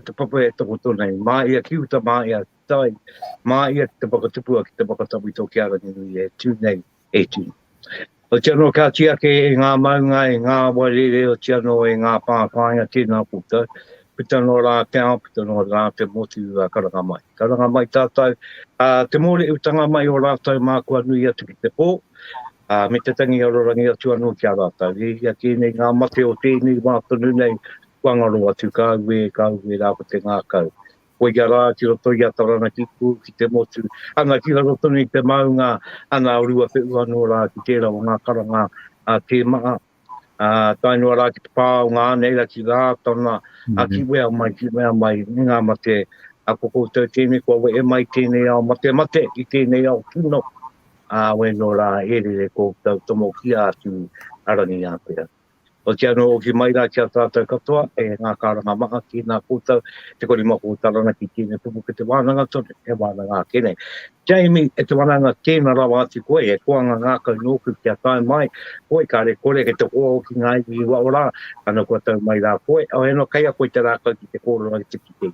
te papa e toko tōnei, mā ia kiuta, mā ia tai, mā ia te pakatupua ki te pakatapu i tō kia rangi nui e tūnei e tū. O tino ka tia ke e ngā maunga, e ngā warere o tino e ngā pāpāinga tēnā puta, puta no rā te ao, puta no rā te motu karanga mai. Karanga mai tātou, te mōre utanga mai o rātou mā kua nui atu ki te pō, me te tangi arorangi atu anō kia rātou. Ia tēnei ngā mate o tēnei wā tonu nei, wangaro atu kāue rāpa te ngā kau. Koe kia rā, ki roto i atarana ki ku, ki te motu. Anga ki roto ni te maunga, ana rua pe ua no rā ki tērā o ngā karanga te maa. Tainua rā ki te pāo ngā neira ki rā, tana, ki wea mai, ngā mate, ko koutou tēnei, kua we e mai tēnei au mate, i tēnei au tūno. We no rā, ere koutou tomo ki atu arangi a pēr. O te anō o ki mai rā ki a tātou katoa, e ngā karanga maa ki ngā koutou, te kori mako o tarana ki tēnei Pupuke Te Wānanga tone, e Wānanga kene. Jamie, e te Wānanga tēnā rawa ati koe, e koanga ngā kau nōku ki a tai mai, koe kare kore ke te hoa o ki ngā i wa o rā, ana kua tau mai rā koe, o eno kai a koe te rā kau ki te kōrero i te ki.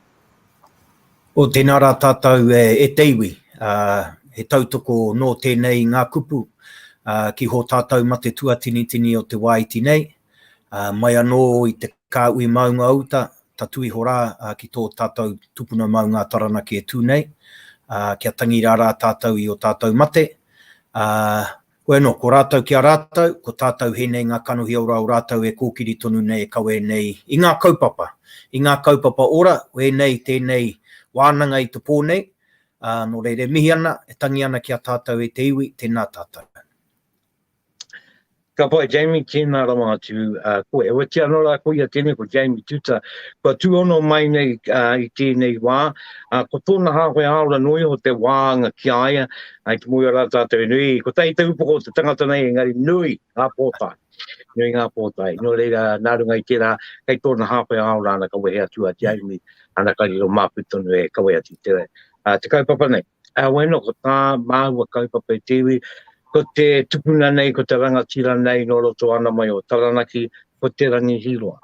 O tēnā rā tātou e teiwi, he tautoko no tēnei ngā kupu, ki ho tātou mate tua tini o te wai tinei, mai anō i te kāui maunga auta, tatui horā ki tō tātou tupuna maunga tarana ki e tūnei, kia tangi rā tātou i o tātou mate. Koe no, ko rātou ki a rātou, ko tātou he nei ngā kanohi aura o rātou e kōkiri tonu nei e kawe nei i ngā kaupapa. I ngā kaupapa ora, we nei tēnei wānanga i te pōnei, no reire mihi ana, e tangi ana ki a tātou e te iwi, tēnā tātou. Ka pai, Jamie, tēnā rawa atu koe. E watia no rā koe ia tēnei ko Jamie Tuuta. Kua tūono mai nei i tēnei wā. Ko tōna hāwhe aura noi o te wāanga ki aia. Ai te mui rā tātou nui. Ko tei te upoko te tangata nei, engari nui ngā pōtai. Nui ngā pōtai. No reira nārunga i tērā, kei tōna hāwhe aura ana kawe hea tua Jamie. Ana kariro māputonu e kawe atu tere. Te kaupapa nei. Weno ko tā māua kaupapa i tewi. Ko te tupuna nei, ko te rangatira nei, no roto ana mai o Taranaki, ko te Rangihiroa.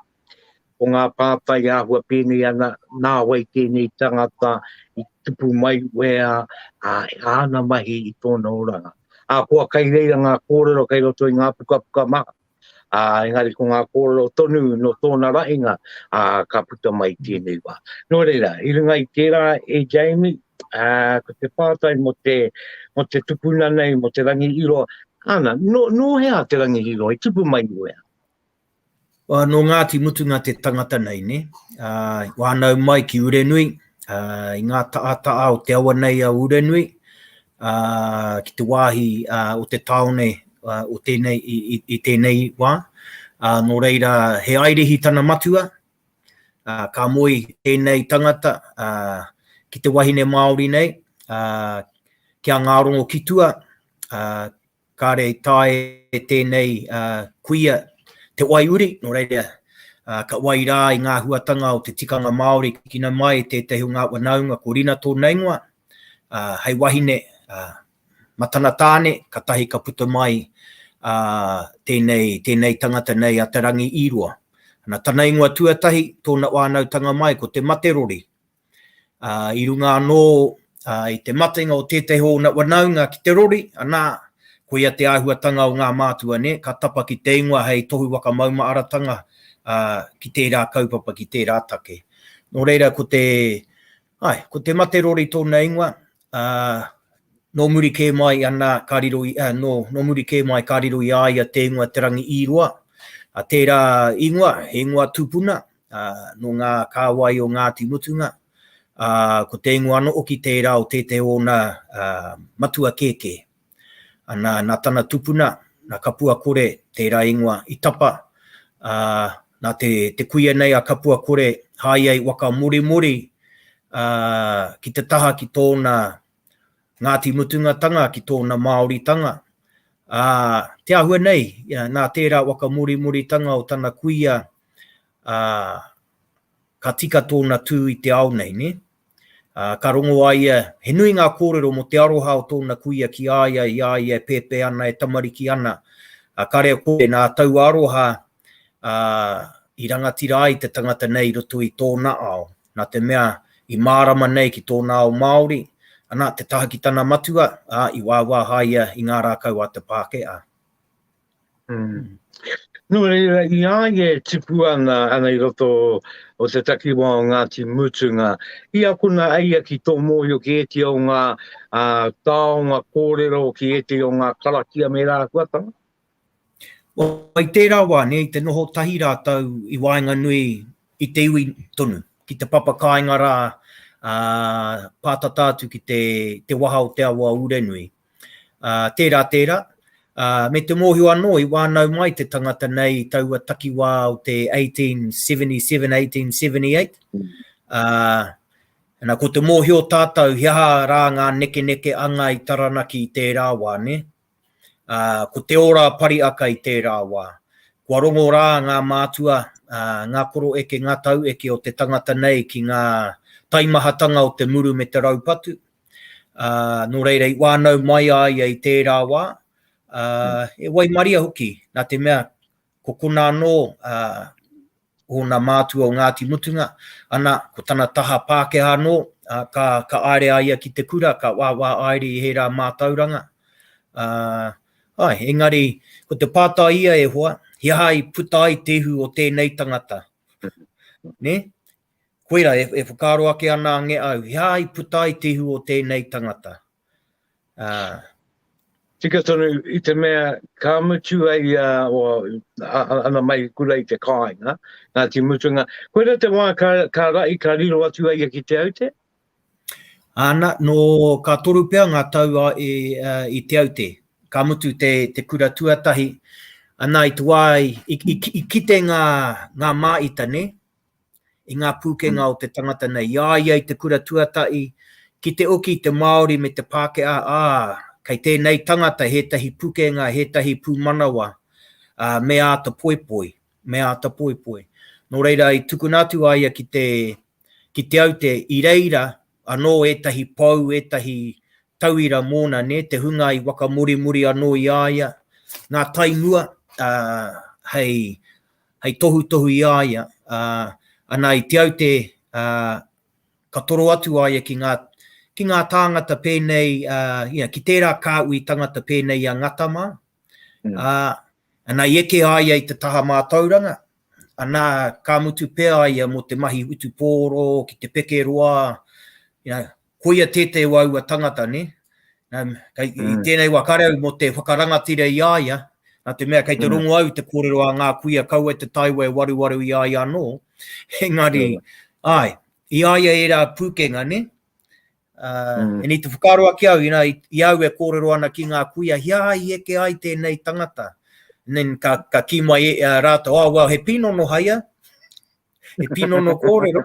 O ngā pātai āhua pēnei ana, nā wai tēnei tangata, i tupu mai wea, āna mahi i tōna oranga. Kua kai reira ngā kōrero, kai roto i ngā puka maha. Engari ko ngā kōrero tonu no tōna rainga, ka puta mai tēnei wā. No reira, i runga i tērā e Jamie, ko te pātai mo te tupuna nei, mo te Rangihiroa. Ana, no hea te Rangihiroa, i tupu mai wea. No Ngāti Mutunga te tangata nei, ne? Wānau mai ki Urenui, i ngā taa o te awa nei a Urenui, ki te wāhi o te taone o tēnei, i tēnei wā. No reira, he airehi tana matua, ka moi tēnei tangata, ki te wahine Māori nei, kia ngā rongo kitua, kāre tae tēnei kuia te waiuri, no reira, ka wai rā i ngā huatanga o te tikanga Māori kina mai tētahi o ngā wanaunga ko rina tōna ingoa, hei wahine matana tāne, ka tahi ka puta mai tēnei tangata nei a Te Rangihiroa. Ana tana ingoa tuatahi, tōna wānautanga mai ko te mate rori. I runga anō i te matenga o tētahi o na wanaunga ki te rori, anā ko ia te āhuatanga o ngā mātua ne, ka tapa ki te ingoa hei tohu waka mauma aratanga ki tērā kaupapa ki tērā take. No reira, ko te mate rori tōna ingoa, no muri ke mai ana kāriro no muri ke mai kāriro i aia te ingoa Te Rangihiroa. Tērā ingoa, he ingoa tupuna, no ngā kāwai o Ngāti Mutunga. Ko te ingoa no oki tērā o tēte o nā matua kēke. Nā tana tupuna, nā kapua kore, tērā ingoa i tapa. Nā te kuia nei a kapua kore, hai ai waka mori, ki te taha ki tōna Ngāti Mutunga tanga, ki tōna Māori tanga. Te ahua nei, nā tērā waka mori tanga o tana kuia, ka tika tōna tū i te ao nei, ne? Ka rongo aia, he nui ngā kōrero mo te aroha o tōna kuia ki aia, i aia, pepe ana, e tamariki ana. Ka rea koe nā tau aroha i rangatira ai te tangata nei roto i tōna ao. nā te mea i mārama nei ki tōna o Māori, ana te taha ki tana matua, i wāwā haia i ngā rākau a te Pākehā. No, i aia tipu ana i roto o te takiwa o Ngāti Mutunga. I akuna aia ki tō mōhio ki eti o ngā taonga kōrero ki eti o ngā karakia me rā kuatanga? O i tērā wā, ne, te noho tahi rātau i wainga nui i te iwi tonu, ki te papakainga rā, pātatātu ki te waha o te awa urenui. Tērā, me te mōhio anō i wānau mai te tangata nei taua takiwā o te 1877, 1878. Nā ko te mōhio tātou hiaha rā ngā neke anga i taranaki i tērā wā, ne? Ko te ora pari aka i tērā wā. Kua rongo rā ngā mātua, ngā koro eke, ngā tau eke o te tangata nei ki ngā taimahatanga o te muru me te raupatu. Nō reira i wānau mai ai i tērā wā. E wai maria hoki, nā te mea, ko kuna anō o ngā mātua o Ngāti Mutunga, ana ko tana taha Pākehā anō, ka aere aia ki te kura, ka wāwā aere i hera mātauranga. Engari, ko te pātā ia e hoa, hiaha i puta ai tehu o tēnei tangata. Ne? Koira, e whakaro ake ana nge au, hiaha i puta ai tehu o tēnei tangata. Tika tonu, i te mea, ka mutu ai ana mai kura i te kāinga, Ngāti Mutunga. Koira te wā ka rai, ka riro atu ai ki te aute? Ana, no ka toru pea ngā tau i te aute. Ka mutu te kura tuatahi, ana i tuai, i kite ngā māita, ne? I ngā pūkenga o te tangata nei. Ia i te kura tuatahi, ki te oki te Māori me te Pākehā, kei tēnei tangata, he tahi pūkenga, he tahi pūmanawa, me āta poipoi, me āta poipoi. Nō reira, i tukunatu aia ki te aute, i reira, anō e tahi pau, e tahi tauira mōna, ne, te hunga i waka muri anō i aia, ngā tainua, hei tohu i aia, ana i te aute, ka toro atu aia ki ngā tāngata pēnei, ki tērā kāui tangata pēnei a ngatama, ana i eke aia i te taha mātauranga, ana ka mutu pēa aia mo te mahi utu pōro, ki te peke roa, koia tētei waua tangata, ne? I tēnei wā kareu mo te whakarangatira i aia, nā te mea kei te rongo au te kōrero a ngā kuia kaua te taiwe waru i aia anō. Engari, i aia e rā pūkenga, ne? E ni te whakaro ake au, i au e kōrero ana ki ngā kuia, i eke ai tēnei tangata. Nen ka ki mai rātou, he pinono haia, he pinono kōrero.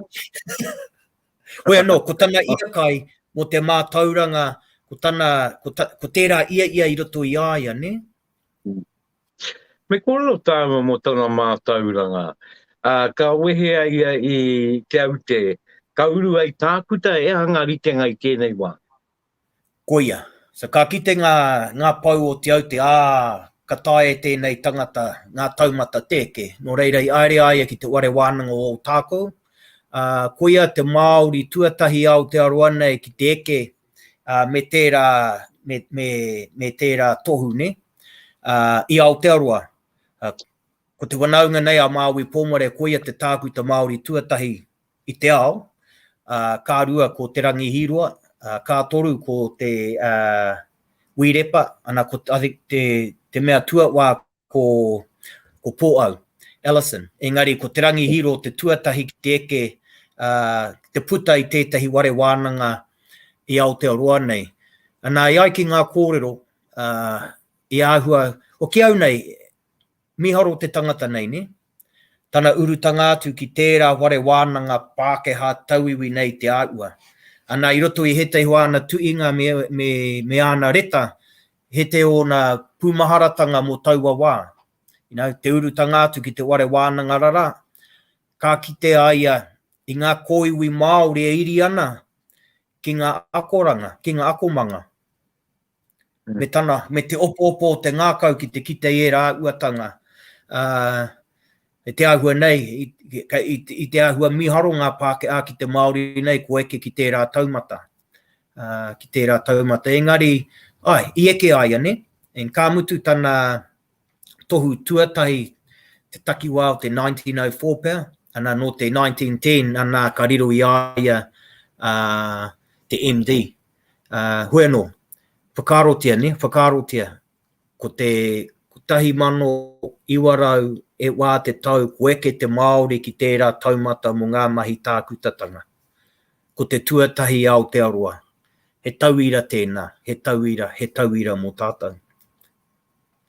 Hoi anō, ko tana iakai mo te mātauranga, ko tērā ia i roto i aia, ne? Me kōrero tāma mo tana mātauranga, ka wehea ia i te aute, ka uru ai tākuta e hanga ritenga i tēnei wā. Koia. So ka kite ngā pau o te aute, ka tae tēnei tangata, ngā taumata tēke. Nō reira i aere aia ki te ware wānanga o tākou. Koia te Māori tuatahi au te aroa nei ki te eke me tērā tohu, ne? I Aotearoa. Ko te wanaunga nei a Māui Pōmare, koia te tākuta Māori tuatahi i te ao. Ka rua ko te Rangihiroa, ka toru ko te Wirepa, ana ko te mea tua wā ko Pōau, Ellison. Engari, ko te Rangihiroa, te tuatahi ki te eke, te puta i tētahi ware wānanga i Aotearoa nei. Ana i ai ki ngā kōrero, i āhua, o ki au nei, miharo te tangata nei, ne? Tana urutanga atu ki tērā ware wānanga Pākehā tauiwi nei te āua. Ana i roto i he te hoana tuinga me ana reta, he te o na pūmaharatanga mo taua wā. Te urutanga atu ki te ware wānanga rara, ka kite aia i ngā kōiwi Māori e iri ana ki ngā akoranga, ki ngā akomanga. Me te opo te ngākau ki te kite e rā uatanga. E te ahua nei, i te ahua miharo ngā Pāke a ki te Māori nei, ko eke ki tērā taumata. Ki tērā taumata. Engari, i eke aia, ne? En kā mutu tana tohu tuatahi te takiwā o te 1904 pēr, ana no te 1910, ana ka riro i aia te MD. Hoi anō, whakarotia, ne? Whakarotia. Ko tahi mano iwarau e wā te tau, ko eke te Māori ki tērā taumata mo ngā mahi tākutatanga. Ko te tuatahi Aotearoa. He tauira tēnā, he tauira mō tātou.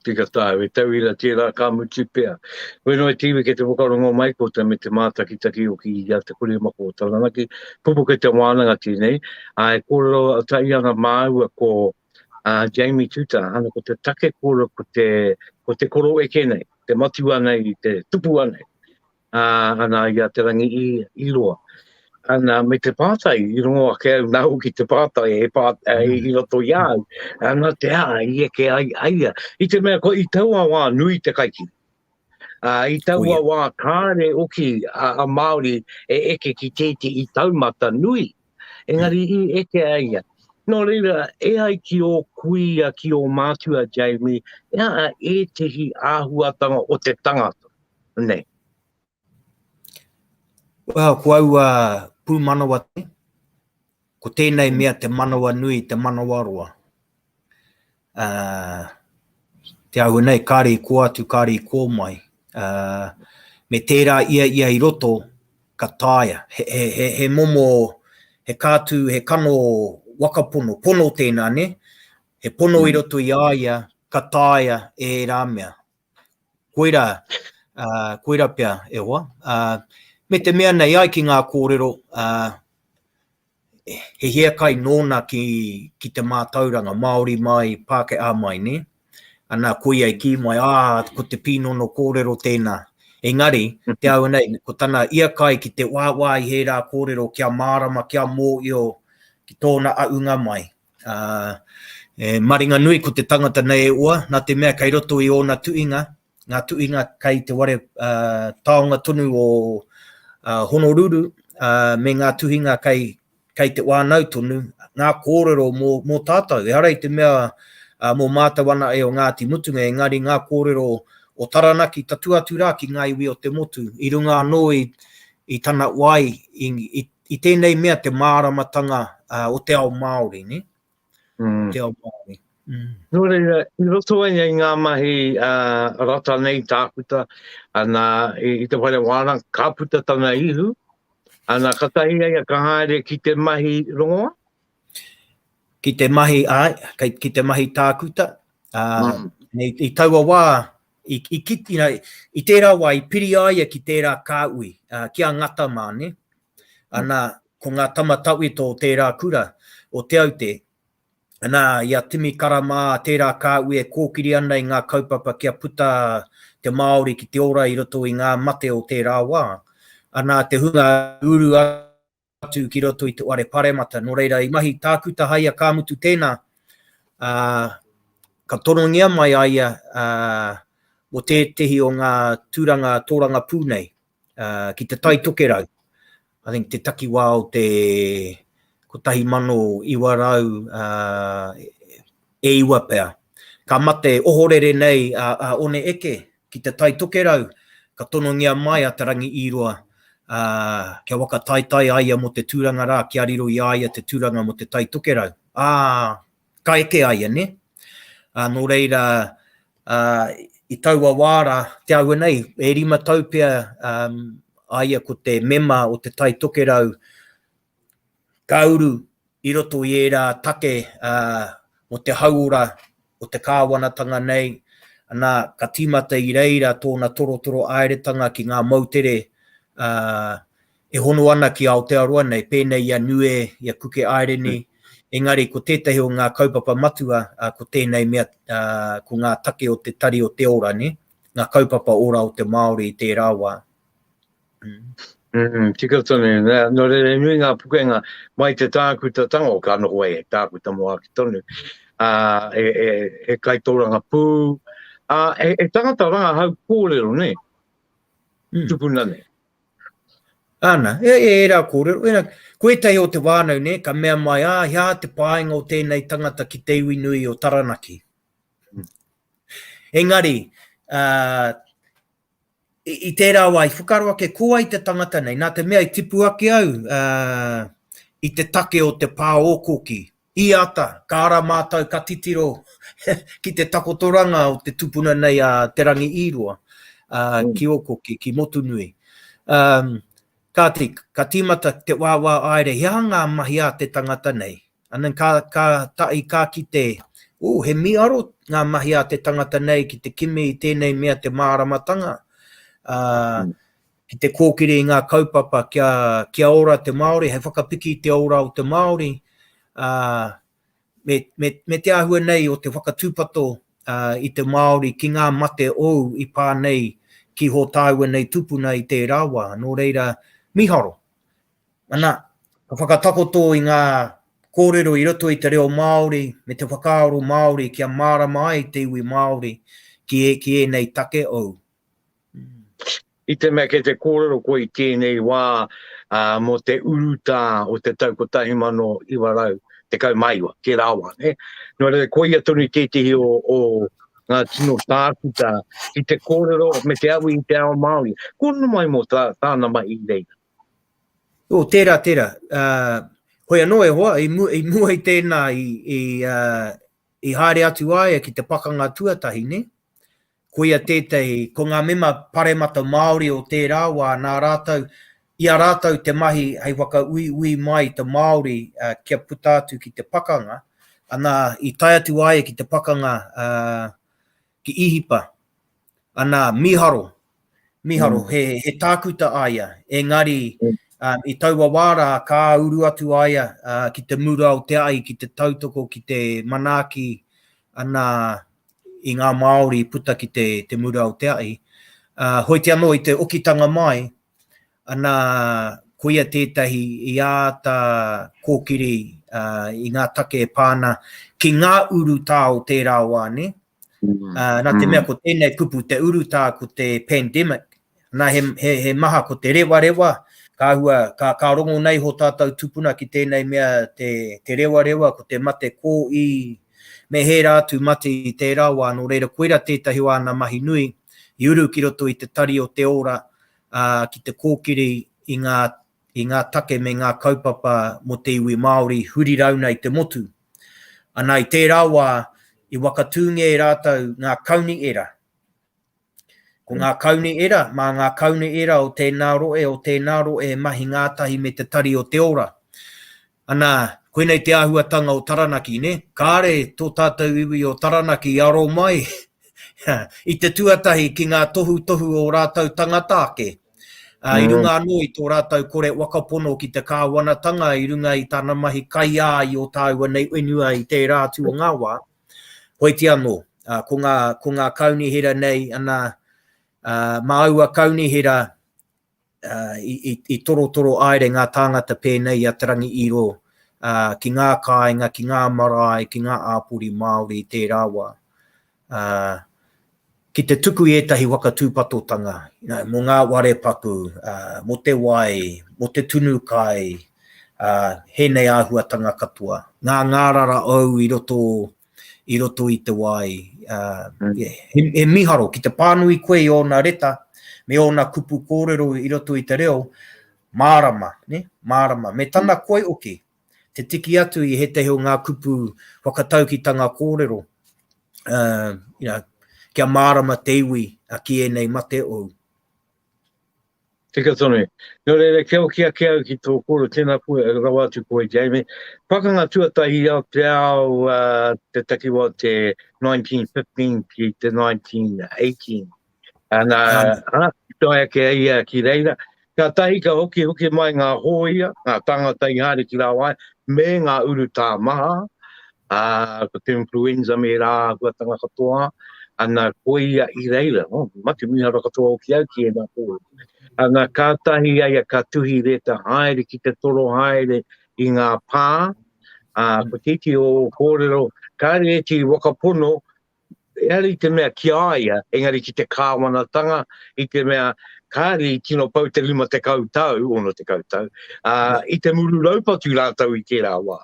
Tika tāu, he tauira tērā ka mutu pēr. Weno e tiwi ke te whakarongo mai ko te me te mātakitaki o ki ia te kore mako o taranaki. Pupuke Te Wānanga tēnei. E kōrero a taianga māua ko Jamie Tuuta. Ana ko te take kōrero ko te koro eke nei. Te matua nei, te tupua nei. Ana ia Te Rangihiroa. Ana me te pātai, i rongo a kea nau ki te pātai i roto i au. Ana te i eke aia. I te mea ko i taua wā nui te kaiki. I taua wā kāre oki a Māori e eke ki tēti i taumata nui. Engari i eke aia. No reira, e ai ki o kuia, ki o mātua, Jamie, e tehi āhuatanga o te tangata. Nei. Well, ko au pū manawa te. Ko tēnei mea te manawa nui, te manawa roa. Te au nei, kāre ko atu, kāre ko mai. Me tērā ia i roto, ka tāia. He momo, he kātu, he kano wakapono, pono tēnā, ne? He pono i roto i aia, ka tāia e rā mea. Koira pia e hoa. Me te mea nei ai ki ngā kōrero, he hiakai nōna ki te mātauranga, Māori mai, Pāke a mai, ne? Ana koe ai ki mai, ko te pinono kōrero tēnā. Engari, te au nei, ko tana iakai ki te wāwā i he rā kōrero, kia mārama, kia mōio, ki tōna aunga mai. Maringa nui ko te tangata nei e ua, nā te mea kai roto i ōna tuinga, ngā tuinga kai te ware taonga tonu o Honoruru, me ngā tuhinga kai te wānau tonu, ngā kōrero mō tātou. E harei te mea mō mātawana e o Ngāti Mutunga, engari ngā kōrero o Taranaki, tatu atu rā ki ngā iwi o te motu, i runga anō i tana wai, i tēnei mea te māramatanga o te ao Māori, ne? Te ao Māori. Nō reira, i roto ai ngā mahi rata nei tākuta, ana i te whaere wāna kāputa tana ihu, ana katahi ai a ka haere ki te mahi rongoa? Ki te mahi tākuta, i taua wā, i tērā wā, i piri aia ki tērā kāui, kia ngata mā, ne? Ana, ko ngā tamataui tō tērā kura, o te aute, ana, ia timi karama tērā kāui e kōkiri ana i ngā kaupapa kia puta te Māori ki te ora i roto i ngā mate o tērā wā. Ana, te hunga uru atu ki roto i te ware paremata. Nō reira, i mahi tākuta haia kā mutu tēnā, ka torongia mai aia o tehi o ngā tōranga pūnei ki te tai tokerau. I think te takiwā o ko tahi mano iwarau e iwa pēr. Ka mate ohorere nei one eke ki te tai tokerau, ka tonongia mai a Te Rangihiroa, kia waka taitai aia mo te tūranga rā, kia riro i aia te tūranga mo te tai tokerau. Ka eke aia, ne? Nō reira, i taua wāra, te au nei, e rima tau pia aia ko te mema o te tai tokerau, ka uru i roto i era take o te hauora o te kāwanatanga nei, ana ka timata i reira tōna torotoro aeretanga ki ngā mautere e hono ana ki Aotearoa nei, pēnei ia nue, ia kuke aereni, engari ko tētahi o ngā kaupapa matua, ko tēnei mea ko ngā take o te tari o te ora, ne? Ngā kaupapa ora o te Māori i tērā wā. Tika tonu, no re nui ngā pukenga mai te tākuta tango ka noho e tākuta moa ki tonu. E kai tōranga pū. E tangata ranga hau kōrero, ne? tupuna nei. Ana, e rā kōrero. Koe tei o te wānau, ne, ka mea mai, hea te pāinga o tēnei tangata ki te iwi nui o Taranaki. Engari, i tērā wai, whakaroa ke kua i te tangata nei, nā te mea i tipu ake au i te take o te pāokoki. I ata, ka ara mātou ka titiro ki te takotoranga o te tupuna nei a Te Rangihiroa, ki okoki, ki motunui. Ka tīmata te wāwā aere, hea ngā mahi a te tangata nei. Anan ka tai ka ki te, he miaro ngā mahi a te tangata nei ki te kimi i tēnei mea te māramatanga. Ki te kōkiri i ngā kaupapa kia ora te Māori, hei whakapiki te ora o te Māori. Me te ahua nei o te whakatūpato i te Māori ki ngā mate ou i pānei ki ho tāua nei tupuna i te rawa. Nō reira, miharo. Ana, ka whakatakoto i ngā kōrero i roto i te reo Māori, me te whakaaro Māori kia mārama ai te iwi Māori ki e nei take au. I te mea ke te kōrero ko i tēnei wā mo te uruta o te taukotahi mano iwa rau, te kaumaiwa, ke rawa. Nō re ko ia tonu tētehi o ngā tino tākuta i te kōrero me te awi i te ao Māori. Kono mai mo tāna mai i rei. Tērā. Hoi anō e hoa, i mua i tēnā i haere atu aia ki te pakanga tuatahi, ne? Ko ia tētahi, ko ngā mema paremata Māori o tērā wā nā rātau, ia rātau te mahi hei waka ui mai te Māori kia putātu ki te pakanga, ana i tai atu aia ki te pakanga ki Ihipa, ana miharo, he tākuta aia, engari i taua wāra ka uru atu aia ki te mura o te ai, ki te tautoko, ki te manaki, ana i ngā Māori puta ki te mura o te ai. Hoi te anō i te okitanga mai, ana ko ia tētahi i āta kōkiri i ngā take pāna ki ngā uruta o tērā wā, ne? Nā te mea ko tēnei kupu te uruta ko te pandemic, nā he maha ko te rewa, ka rongo nei ho tātou tupuna ki tēnei mea te rewa ko te mate kō i me he rātu mate i tērā wā, nō reira koera tētahi wāna mahi nui, i uru ki roto i te tari o te ora, ki te kōkiri i ngā take me ngā kaupapa mo te iwi Māori, huri rauna i te motu. Ana i tērā wā, i wakatūnge e rātou ngā kauni era. Ko ngā kauni era, mā ngā kauni era o tēnā roe mahi ngātahi me te tari o te ora. Ana, koenei te āhuatanga o Taranaki, ne? Kāre tō tātou iwi o Taranaki aro mai i te tuatahi ki ngā tohu o rātou tangata ake. I runga anō i tō rātou kore wakapono ki te kāwanatanga, i runga i tāna mahi kai ai o tāua nei wenua i te rātu o ngā wā. Hoi te anō, ko ngā kaunihera nei, ana māua kaunihera i toro aere ngā tāngata pēnei a Te Rangihiroa, ki ngā kāinga, ki ngā marae, ki ngā āpuri Māori i tērā wā. Ki te tuku i etahi wakatūpatotanga, mo ngā ware paku, mo te wai, mo te tunu kai, he nei āhuatanga katoa. Ngā ngārara au i roto i te wai. He miharo, ki te pānui koe i ōna reta, me ōna kupu kōrero i roto i te reo, mārama, ne? Mārama. Me tana koe oki, te tiki atu i he teho ngā kupu whakataukitanga kōrero, kia mārama te iwi ki e nei mate o. Tika tonu. Nō reira, kia au ki tō kōrero, tēnā pua e rawa atu koe, Jamie. Pakanga tuatahi au te ao te takiwa te 1915 ki te 1918. Ana, toa ke ia ki reira. Ka tahi ka hoki mai ngā hōia, ngā tangata i haere ki rāwai, me ngā uruta maha, ko te influenza me rā huatanga katoa, ana koe ia i reira, mati mihara katoa o ki au ki e nā kōrero. Ana ka tahi aia ka tuhi reta haere ki te toro haere i ngā pā, ko titi o kōrero, kāre e ti wakapono, e ari te mea ki aia, engari ki te kāwanatanga, i te mea kāri tino pau te 5 te kautau, ono te kautau, I te muru raupatu rātau I tērā wā.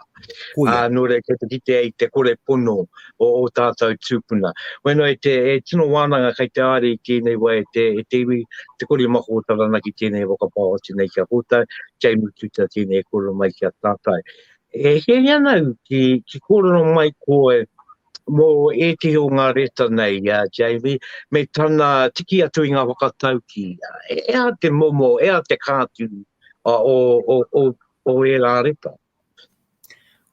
Nō re ke te kite ei te kore pono o tātou tūpuna. Weno te tino wānanga kei te are I tēnei wai te iwi, te kore mako o taranaki tēnei wakapao tēnei kia kōtau, Jamie Tuuta tēnei kōrero mai kia tātai. He anau ki kōrero mai koe mō te o ngā reta nei, Jamie, me tana tiki atu I ngā whakatauki. Ea te momo, ea te kātu o e rā reta.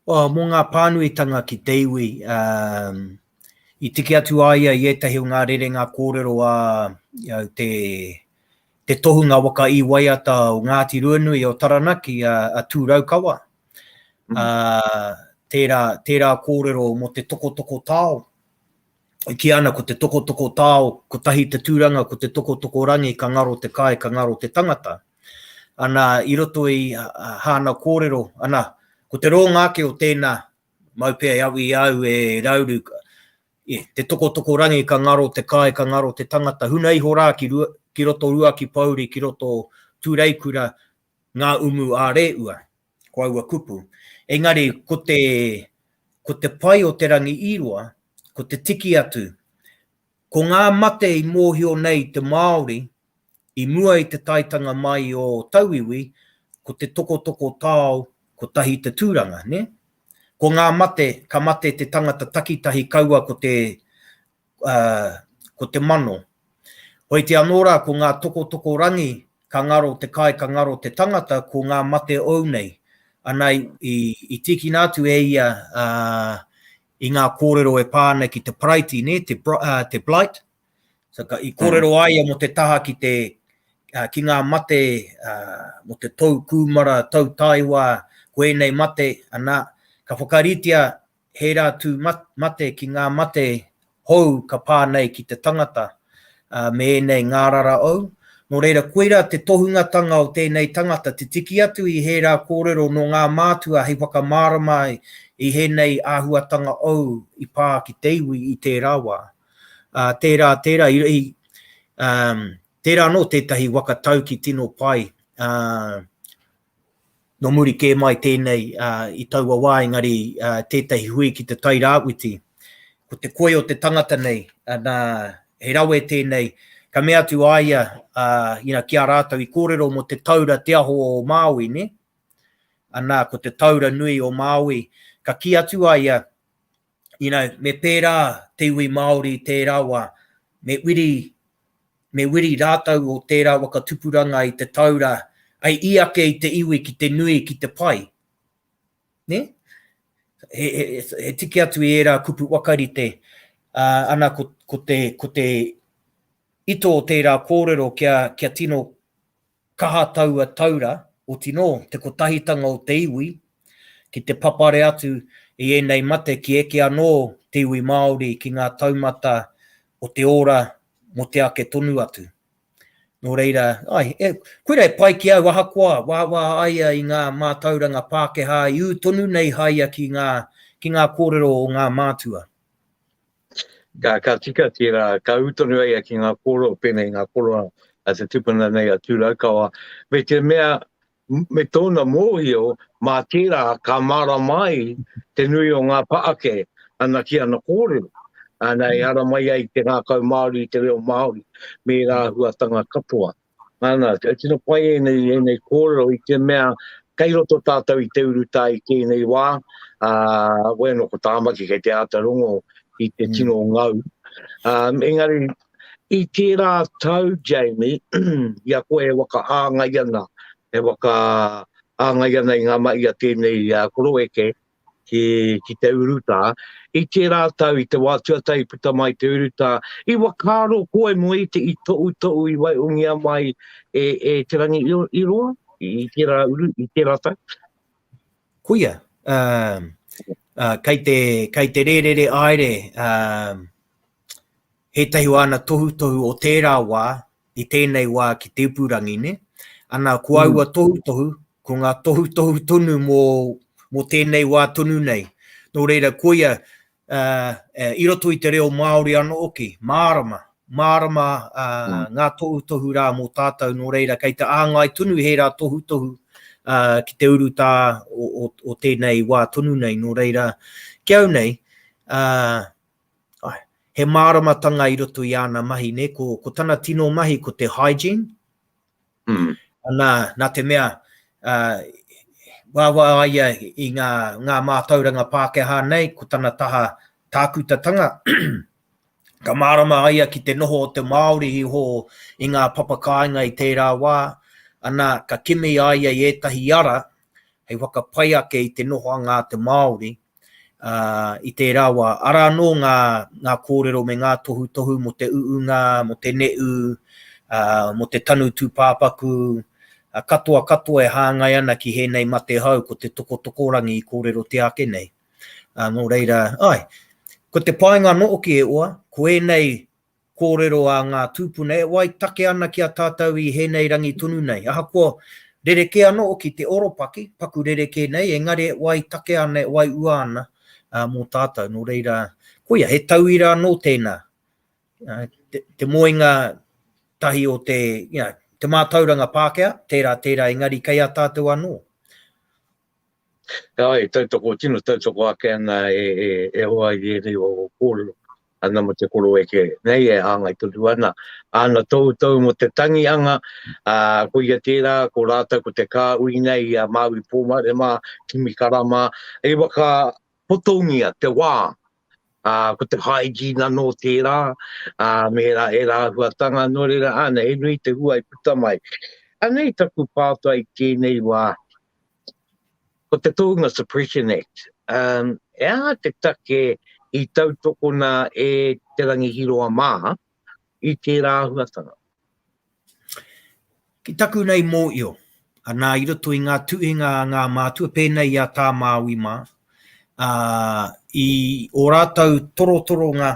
Mō ngā pānuitanga ki te iwi, I tiki atu aia I etahi o ngā rere ngā kōrero te tohunga waka I waiata o Ngāti Ruanui o Taranaki a tūraukawa. Tērā kōrero mo te tokotoko tāo. Ki ana ko te tokotoko tāo, ko tahi te tūranga, ko te tokotoko rangi, ka ngaro te kai, ka ngaro te tangata. Ana I roto I hāna kōrero, ana ko te rōngake o tēnā maupea awi au e rauru. Te tokotoko rangi, ka ngaro te kai, ka ngaro te tangata. Huna iho rā ki roto rua ki pauri, ki roto tūreikura ngā umu a reua, ko aua kupu. Engari, ko te pai o te Rangihiroa, ko te tiki atu, ko ngā mate I mōhio nei te Māori, I mua I te taitanga mai o tauiwi, ko te tokotoko tāo, ko tahi te tūranga, ne? Ko ngā mate, ka mate te tangata takitahi kaua ko te mano. Hoi te anora ko ngā tokotoko rangi, ka ngaro te kai, ka ngaro te tangata, ko ngā mate au nei. Ana I tiki nātu e ia I ngā kōrero e pāna ki te praiti, ne? Te blight. So, I kōrero aia mo te taha ki ngā mate, mo te tau kūmara, tau taiwa, koenei mate, ana, ka whakaritia he rātu mate ki ngā mate hou ka pānei ki te tangata me enei ngārara au. Nō reira, koeira te tohungatanga o tēnei tangata, te tiki atu I he rā kōrero no ngā mātua hei whakamārama I henei āhuatanga au I pā ki te iwi I tērā wā. Tērā no tētahi wakatauki tino pai. No muri ke mai tēnei I taua wā engari tētahi hui ki te tai rāwiti. Ko te koe o te tangata nei, he rawe tēnei, ka mea atu aia kia rātau I kōrero mo te taura te aho o Māui, ne? Ana, ko te taura nui o Māui, ka ki atu aia, me pērā te iwi Māori tērā wā, me wiri rātau o tērā waka tupuranga I te taura, ai iake I te iwi ki te nui ki te pai. Ne? He tiki atu I era kupu wakarite, ana ko te ito o tērā kōrero kia tino kaha taua taura o tino, te kotahitanga o te iwi, ki te papare atu I enei mate ki eke anō te iwi Māori ki ngā taumata o te ora mo te ake tonu atu. Nō reira, koera e pai ki au ahakoa, wā aia I ngā mātauranga Pākehā, I tonu nei haia ki ngā kōrero o ngā mātua. Ka tika tērā, ka utonu aia ki ngā kōrero pēnei, ngā kōrero a te tupuna nei a tūraukawa. Me te mea, me tōna mōhio, mā tērā ka mara mai te nui o ngā paake, ana ki ana kōrero. Ana I ara mai ai te ngākau Māori, te reo Māori, me rā huatanga katoa. Ana, tino pai enei kōrero I te mea, kei roto tātou I te uruta I tēnei wā, wēno ko tāmaki kei te ātarongo I te tino ngau. Engari, I tērā tau, Jamie, ia koe waka āngai ana, waka āngai ana I ngā mai a tēnei koroeke, ki te uruta, I tērā tau I te wātuatai puta mai te uruta, I wakaro koe mo I te I tou I waiungia mai te Rangihiroa, I tērā tau. Kuia, kei te rerere aere, he tahi wana tohu o tērā wā, I tēnei wā ki te upurangi, ne? Ana ko aua tohu, ko ngā tohu tonu mo tēnei wā tonu nei. Nō reira, koia, I roto I te reo Māori anō oki, mārama, mārama ngā tohu rā mō tātou nō reira, kei te āngai tunu he rā tohu ki te uruta o tēnei wā tonu nei nō reira. Kia au nei, he māramatanga i roto i ana mahi, ne? Ko tana tino mahi ko te hygiene. Nā te mea, wāwa aia i ngā mātauranga Pākehā nei, ko tana taha tākutatanga. Ka mārama aia ki te noho o te Māori i ho i ngā papakainga i tērā wā. Ana ka kimi aia i etahi ara, hei waka pai ake i te noho a ngā te Māori i tērā wā. Ara anō ngā kōrero me ngā tohu mo te uunga, mo te ne'u, mo te tanu tūpāpaku, katoa e hāngai ana ki hēnei mate hau ko te tokorangi i kōrero te ake nei. Nō reira, ko te painga no ki e oa, ko ēnei kōrero a ngā tūpuna, wai take ana ki a tātou i hēnei rangi tunu nei. Aha ko rereke anō ki te oropaki, paku rereke nei, engari wai take ana, wai ua ana mō tātou. Nō reira, koia, he tauira anō tēnā. Te moenga tahi o te mātauranga Pākehā, tērā, engari kei a tātou anō. Tautoko tino, tautoko ake ana e hoa i ere o kōrero. Ana mo te koro eke, nei e āngai turu ana. Ana tau mo te tangianga, ko ia tērā, ko rātou ko te kā ui nei, Māui pōmare mā, kimi karama, e waka potongia, te wā. Ko te hygiene anō tērā, me e rā huatanga, nō reira ana, e nui te hua i puta mai. Anei taku pātua i tēnei wā, ko te Tohunga Suppression Act. E te take i tautokona e Te Rangihiroa mā, i tērā huatanga. Ki taku nei mōio, ana i roto i ngā tuhinga ngā mātua, pēnei a tā Māui mā, i o rātou torotoronga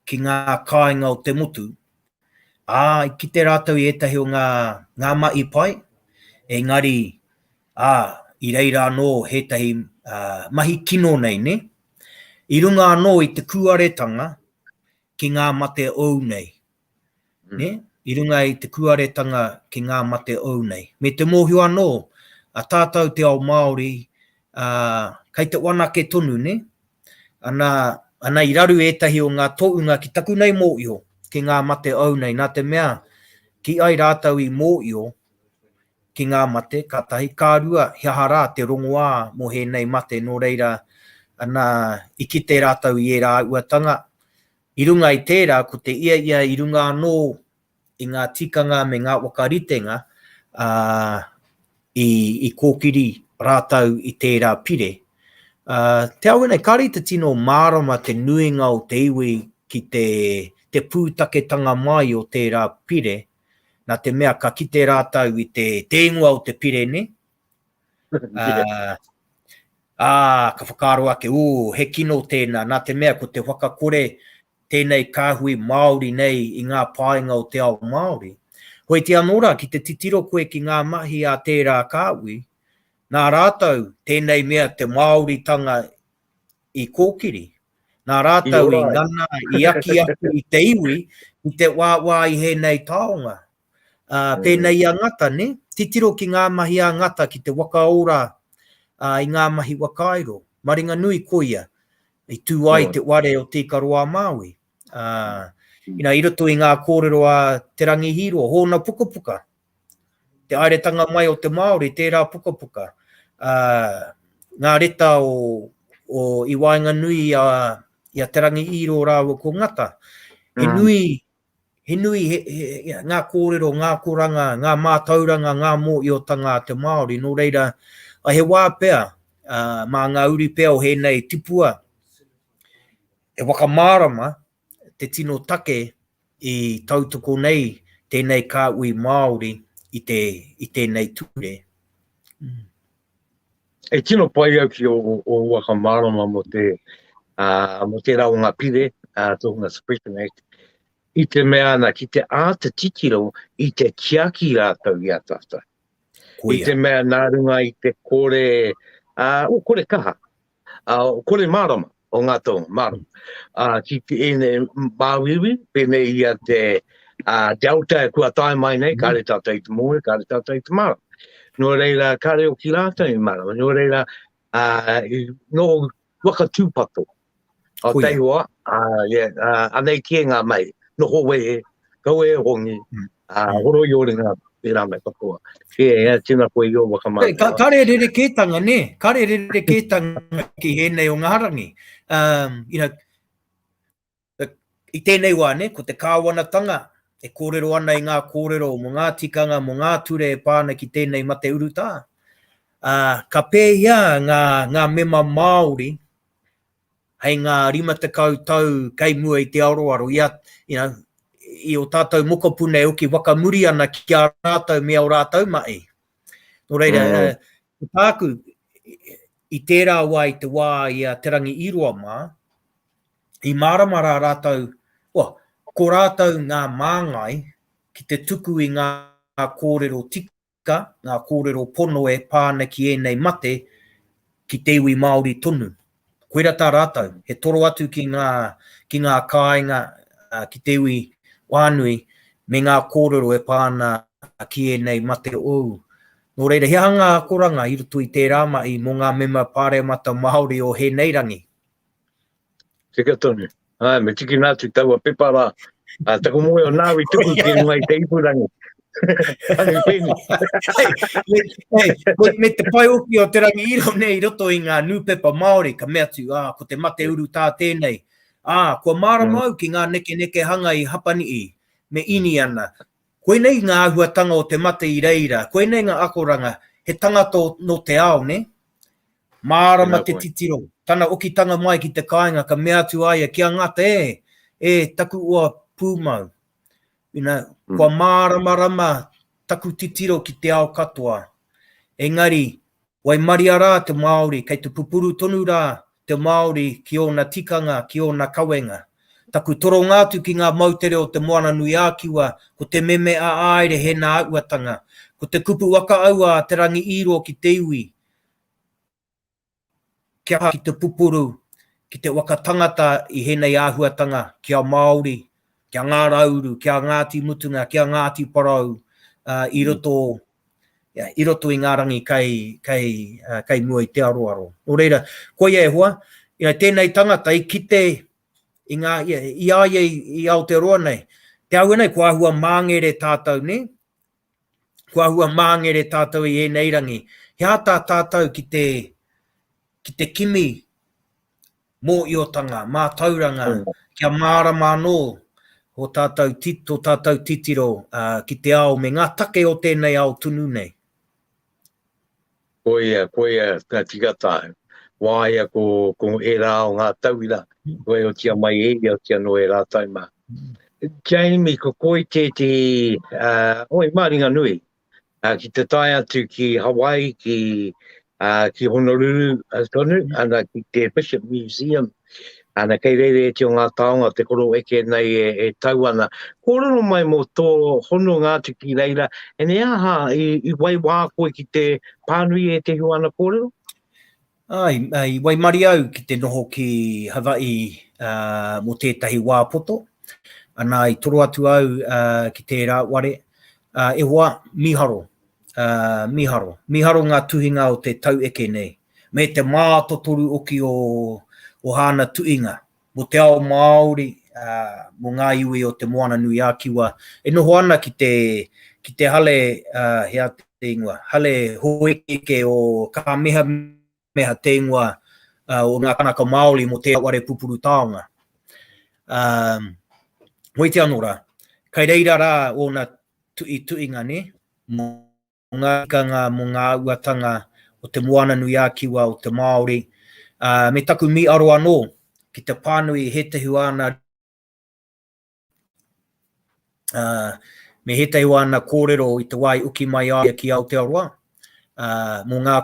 ki ngā kāinga o te motu, ki te rātou i etahi o ngā mai pai, engari, i reira anō hētahi mahi kino nei, ne? I runga anō i te kuaretanga ki ngā mate au nei. Ne? I runga i te kuaretanga ki ngā mate au nei. Me te mōhio anō, a tātou te ao Māori, kei te wanake tonu, ne? Ana i raru etahi o ngā tounga ki taku nei mōhio ki ngā mate au nei. Nā te mea, ki ai rātou i mōhio ki ngā mate, ka tahi kārua, hiahara te rongoā mo hēnei mate nō reira, ana i ki te rātou i e rā uatanga. I runga i tērā, ko te ia i runga anō i ngā tikanga me ngā wakaritenga i kōkiri rātou i tērā pire. Te awenei, kāri te tino mārama te nuinga o te iwi ki te pūtaketanga mai o tērā pire, nā te mea ka kite rātou i te ingoa o te pire, ne? Ka whakaro ake, he kino tēnā, nā te mea ko te whakakore tēnei kāhui Māori nei i ngā pāinga o te ao Māori. Hoi te anora ki te titiro koe ki ngā mahi a tērā kāhui, nā rātou tēnei mea te Māori tanga i kōkiri. Nā rātou i ngana, i aki i te iwi, i te wā i hēnei taonga. Pēnei a ngata, ne? Titiro ki ngā mahi a ngata ki te wakaora i ngā mahi wakairo. Maringa nui koia, i tū ai te ware o Tīkaroa Māui. I roto i ngā kōrero a Te Rangihiroa, hōna pukapuka. Te airetanga mai o te Māori, tērā pukapuka. Ngā reta o i wainga nui i a Te Rangihiroa rāua ko ngata. He nui ngā kōrero, ngā koranga, ngā mātauranga, ngā mōiotanga te Māori. Nō reira, he wā pea, mā ngā uri pea o hēnei tipua, e wakamārama te tino take i tautoko nei tēnei kāui Māori i tēnei ture. E tino pai au ki o wakamārama mo te raunga pire, Tohunga Suppression Act, i te mea ana ki te āta titiro i te kiaki rātou i atata. I te mea nā runga i te kore kaha, kore mārama. o ngā tonga, maru. Ki te ene māwiwi, pene ia te delta kua tae mai nei, kare tātai te moe, kare tātai te mara. No reira, kare o ki rātou i mara. No reira, no waka tūpato. O Koia. tei hoa, anei ki ngā mai, no hoe e, kau e hongi, horo i ore ngā pērā mai pakoa. Tina koe i o waka mai. Kare rere kētanga, ne? Kare rere kētanga ki hēnei o ngā rangi. You know, I tēnei wā, ne? Ko te kāwanatanga, e kōrero ana i ngā kōrero, mō ngā tikanga, mō ngā ture e pāna ki tēnei mate urutā. Ka pēhia ngā mema Māori, hei ngā 50 tau kei mua i te aroaro, you know, i o tātou mokopune e uki wakamuri ana ki a rātou mea o rātou mai. No reira, tāku, i tērā wā i te wā i a Te Rangihiroa mā, i māramara rātou, ko rātou ngā māngai ki te tuku i ngā kōrero tika, ngā kōrero pono e pāna ki ēnei mate, ki te iwi Māori tonu. Koera tā rātou, he toro atu ki ngā kāinga, ki te iwi wānui, me ngā kōrero e pāna ki ēnei mate o. Nō reira, he hanga koranga i rutu i te rāmai mō ngā mema pāremata Māori o he nei rangi. Tika tonu. Me tiki nātu taua pepara. Tako moe o nāwi tuku ki ngai te ipurangi. Me te pai oki o Te Rangihiroa nei roto i ngā nūpepa Māori, ka mea tu, ko te mate uru tā tēnei. Kua māramau ki ngā neke hanga i Hapanii, me ini ana. Koe nei ngā ahuatanga o te mate i reira, koe nei ngā akoranga, he tangato no te ao, ne? Mārama te titiro, tana okitanga mai ki te kāinga, ka mea tu aia, kia ngata taku ua pūmau. Kua māramarama taku titiro ki te ao katoa. Engari, wai maria rā te Māori, kei te pupuru tonu rā te Māori ki ona tikanga, ki ona kawenga. Taku toro ngātu ki ngā mautere o te moana nui ākiwa, ko te meme a aere he nā auatanga, ko te kupu waka aua Te Rangihiroa ki te iwi, kia ki te pupuru, ki te waka tangata i henei āhuatanga, kia Māori, kia ngā Rauru, kia Ngāti Mutunga, kia Ngāti Parau, i roto i ngā rangi kei mua i te aroaro. O reira, koe e hoa, tēnei tangata i kite, i aia i Aotearoa nei. Te aua nei, kua ahua māngere tātou, ne? Kua ahua māngere tātou i enei rangi. He ata tātou ki te kimi mō iotanga, mā tauranga, kia mārama anō o tātou titiro ki te ao, me ngā take o tēnei ao tunu nei. Koea, ka tigata. Wāia ko e rā o ngā tauira. Koe o tia mai o tia no e rā taima. Jamie, ko koe te maringa nui. Ki te tai atu ki Hawaii, ki Honolulu tonu, ana ki te Bishop Museum. Ana kei rere e te o ngā taonga, te koro eke nei e tau ana. Kōrero mai mo tō hono ngātu ki reira, e ne aha i wai wā koe ki te pānui e te huana kōrero? I wai mari au ki te noho ki Hawaii mo tētahi wāpoto. Ana i toro atu au ki te rāware. E hoa miharo. Miharo ngā tuhinga o te tau eke nei. Me te mātotoru oki o hāna tuinga. Mo te ao Māori, mo ngā iwi o te moana nui ākiwa. E noho ana ki te hale, hea te ingoa, hale hoeke o ka meha te ingoa o ngā kanaka Māori mo te ware pupuru taonga. Hoi te anora, kai reira rā o ngā tuinga ne, mo ngā kanga, mo ngā uatanga o te moana nui ākiwa o te Māori. Me taku mi aro anō ki te pānui he te huana me he te huana kōrero i te wai uki mai aia ki Aotearoa. Mo ngā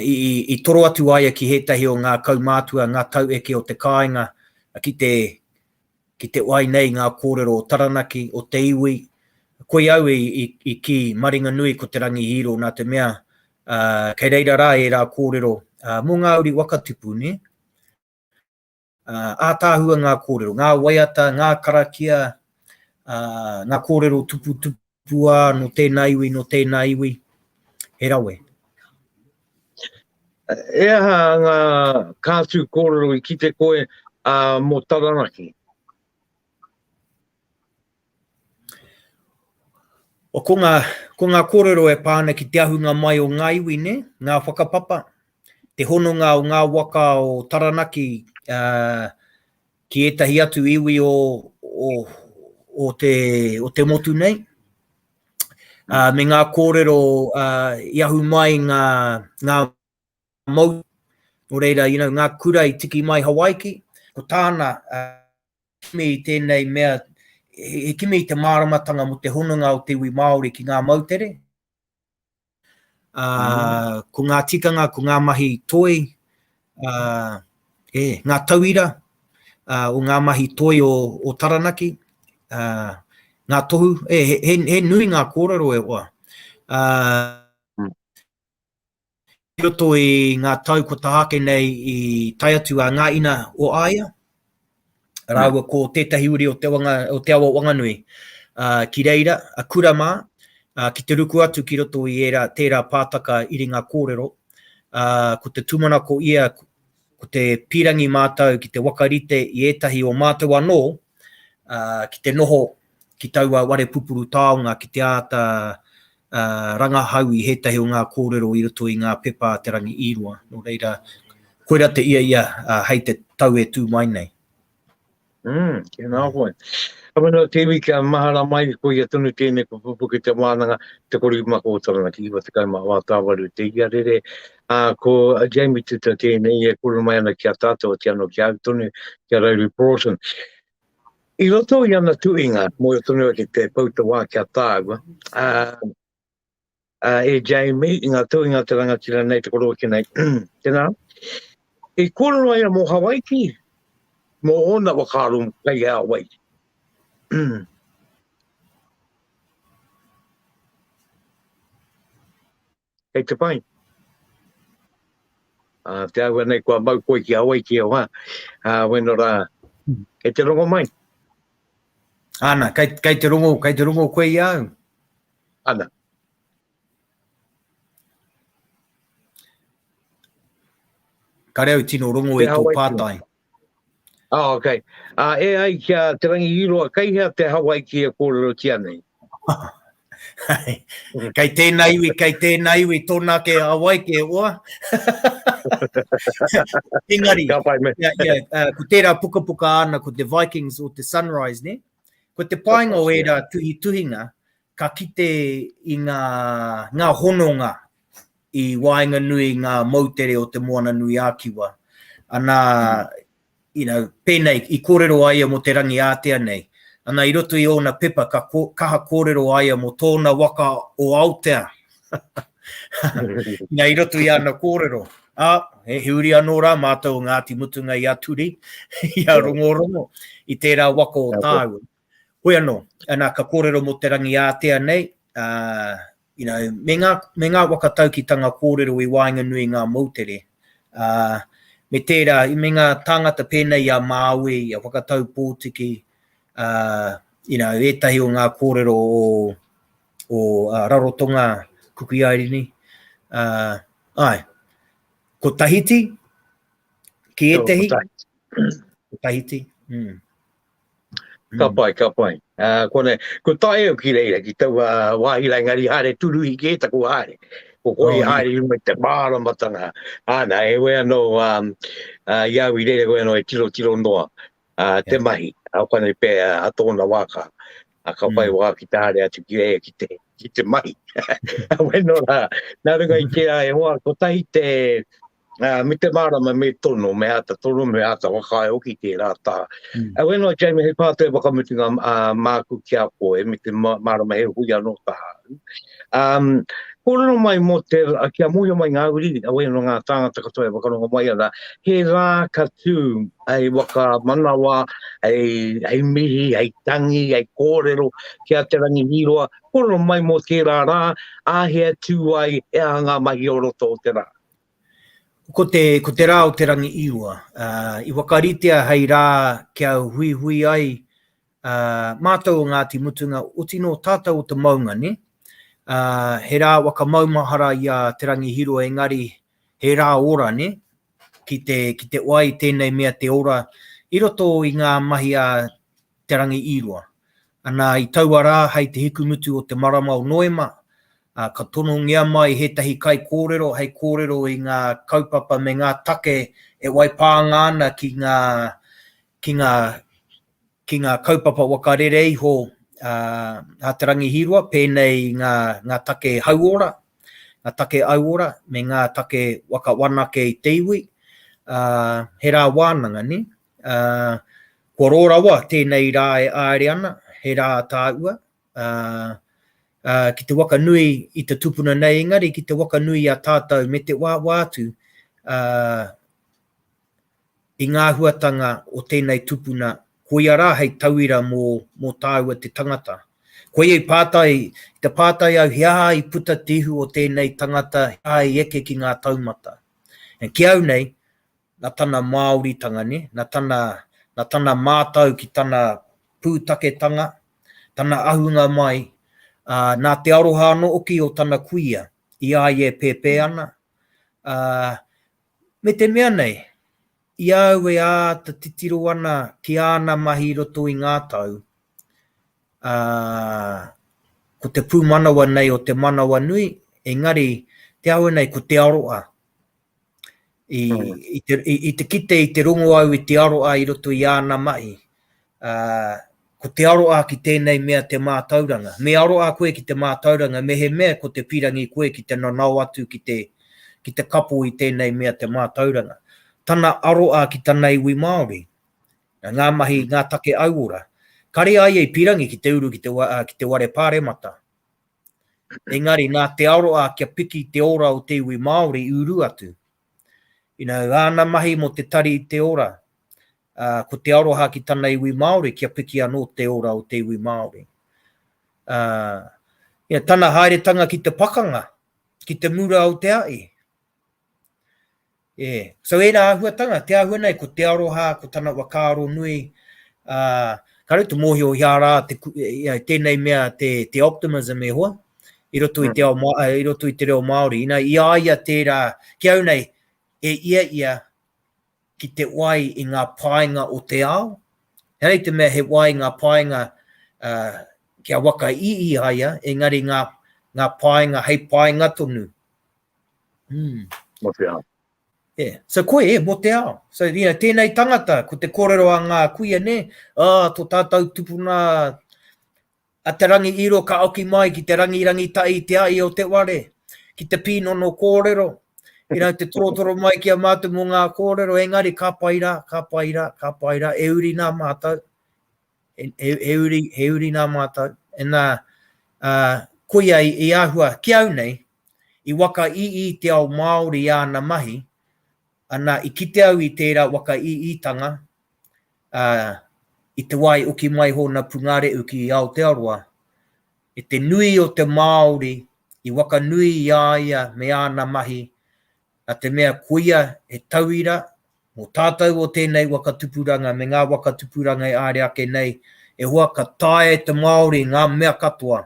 i toro atu aia ki he tahi o ngā kaumātua, ngā tau eke o te kāinga ki te wai nei ngā kōrero o Taranaki, o te iwi. Koe au i ki maringa nui ko Te Rangihiroa nā te mea. Kei reira rā e rā kōrero. Mō ngā uri wakatupu, ne? ātāhua ngā kōrero, ngā waiata, ngā karakia, ngā kōrero tupua no tēnei iwi, he rawe. E aha ngā kātu kōrero I ki te koe mō taranaki? O ko ngā kōrero e pāna ki te ahunga mai o ngā iwi, ne? Ngā whakapapa, te hononga o ngā waka o taranaki ki etahi atu iwi o te motu nei. Me ngā kōrero I ahu mai ngā mau, o reira, ngā kura I tiki mai Hawaii, ko tāna kimi I tēnei mea, he kimi I te māramatanga mo te hononga o te iwi Māori ki ngā mautere. Ko ngā tikanga, ko ngā mahi toi, ngā tauira, o ngā mahi toi o taranaki, ngā tohu, he nui ngā kōrero e oa. Roto I ngā tau ko tahake nei I tai atu a ngā ina o aia. Rāua ko tētahi uri o te awa wanganui. Ki reira, a kura mā, ki te ruku atu ki roto I tērā pātaka iri ngā kōrero. Ko te tumana ko ia, ko te pirangi mātau ki te wakarite I etahi o mātou anō, ki te noho ki taua ware pupuru taonga ki te āta rangahau I hētahi o ngā kōrero I roto I ngā pepa Te Rangihiroa. No reira, koera te ia hei te tau e tū mai nei. Kia nā koe. Kamana te iwi kia mahara mai ko ia tonu tēnei ko Pupuke Te Wānanga, te korima ko taranaki Iwa te kaima o tāwaru te ia rere. Ko Jamie Tuuta tēnei e kuru mai ana kia tātou te ano kia au tonu kia Rauru Broughton. I roto I ana tuinga, mo I tonu ki te pauta wā kia tāua, e Jamie, I ngā tuinga te rangatira nei te koro ki nei. Tēnā, I kōrero ai mo Hawaii, mo ona wakaru kai Hawaii. Kei te pai. Te aua nei kua mau koe ki Hawaii ki oha. Weno rā, kei te rongo mai. Ana, kei te rongo koe I au. Ana. Ka reo tino rongo I tō pātai. Okay. E ai kia Te Rangihiroa, kai hea te Hawaii ki a kōrero tia nei. Kei tēnei iwi tōna ke Hawaii ke oa. Engari, ko tērā puka ana ko te Vikings o te Sunrise, ne? Ko te painga o era tuhinga, ka kite I ngā hononga I waenga nui ngā mautere o te moana nui ākiwa. Ana, pēnei, I kōrero aia mo te rangi ātea nei. Ana, I roto I ona pepa, kaha kōrero aia mo tōna waka o Aotea. I roto I ana kōrero. He uri anō rā, mātou Ngāti Mutunga I aturi, I a rongo, I tērā waka o tāua. Hoi anō, ana ka kōrero mo te rangi ātea nei, me ngā wakataukitanga kōrero I waenga nui ngā mautere. Me tērā, I me ngā tāngata pēnei a Māui, a whakatau pōtiki, etahi o ngā kōrero o Rarotonga kukuiairini. Ko Tahiti, ki etahi. Ko Tahiti. Ka pai. Ko tae o ki reira, ki tau wāhila ngari hare turuhi ki eta ko hare. Ko koi hare mai te māramatanga. Ana, e wea no iau I reira wea no e tiro noa. Te mahi, au kane pē a tōna waka. Ka pai wā ki te hare atu ki rea ki te mahi. Weno rā, nā runga I te e hoa, ko tahi te me te marama me tono, me ata tono, me ata wakae oki te rātā. Weno Jamie, he pātai wakamutunga māku ki a koe, me te marama he hui anō tāu. Kōrero mai mo te, kia muia mai ngā uri, weno ngā tāngata katoa wakaronga mai ana, he rā katu, ai waka manawa, ai mihi, ai tangi, ai kōrero, kia Te Rangihiroa, kōrero mai mo te rā, ahea tū ai, e ngā mahi o roto o te rā. Ko te rā o te Rangihiroa, i wakaritea hei rā kia hui hui ai mātou o Ngāti Mutunga, o tino tātou o te maunga, ne? He rā waka maumahara i a te Rangihiroa, engari he rā ora, ne? Ki te wai tēnei mea te ora, i roto i ngā mahi a te Rangihiroa. Ana i taua rā hei te hikumutu o te marama o Noema, ka tono ngia mai he tahi kai kōrero, hei kōrero i ngā kaupapa me ngā take e wai pānga ana ki ngā kaupapa wakarere iho a te Rangihiroa, pēnei ngā take hauora, ngā take auora, me ngā take wakawanake i te iwi, he rā wānanga, ne? Kua rōrawa, tēnei rā e āre ana, he rā tāua, ki te waka nui i te tupuna nei, engari ki te waka nui a tātou me te wātu, i ngā huatanga o tēnei tupuna, koe rā hei tauira mō tāua te tangata. Koe i pātai, te pātai au hea i puta tihu o tēnei tangata, hea i eke ki ngā taumata. E ki au nei, nā tana Māoritanga, ne? Nā tana mātau ki tana pūtaketanga, tana ahunga mai, nā te aroha anō oki o tana kuia, i ai e pēpē ana. Me te mea nei, i au e ta titiro ana ki ana mahi roto i ngā tau, ko te pūmanawa nei o te manawa nui, engari te aue nei ko te aroa. I te kite i te rongo au i te aroa i roto i ana mahi, ko te aroa ki tēnei mea te mātauranga. Me aroa koe ki te mātauranga, me he mea ko te pirangi koe ki te nanau atu ki te kapo i tēnei mea te mātauranga. Tana aroa ki tana iwi Māori, ngā mahi, ngā take auora. Kare ai ei pirangi ki te uru ki te ware pāremata. Engari, nā te aroa kia piki te ora o te iwi Māori i uru atu. Āna mahi mo te tari i te ora, ko te aroha ki tana iwi Māori kia piki anō te ora o te iwi Māori. Tana haeretanga ki te pakanga, ki te mura o te ai. So e rā ahuatanga, te ahua nei ko te aroha, ko tana wakaro nui, ka rau te mōhio hea rā, tēnei mea te optimism e hoa, i roto i te reo Māori. I aia tērā, ki au nei, e ia ki te wai i ngā painga o te ao. Hei te mea he wai ngā painga kia waka ii aia, engari ngā painga, hei painga tonu. Mo te ao. So koe mo te ao. So tēnei tangata, ko te kōrero a ngā kuia ne, tō tātou tupuna a te Rangihiroa ka oki mai ki te rangirangi tai te ai o te ware, ki te pīnono kōrero, te torotoro mai ki a mātou mō ngā kōrero, engari ka paira, e uri nā mātou, he uri nā mātou, e nā koia i ahua, ki au nei, i waka i te ao Māori i āna mahi, ana i kite au i tērā waka i tanga, i te wai uki mai hōna pungare uki i Aotearoa, i te nui o te Māori, i waka nui i aia me āna mahi, a te mea kuia e tauira, mō tātou o tēnei wakatupuranga, me ngā wakatupuranga e āre ake nei, e hoa ka tae te Māori ngā mea katoa,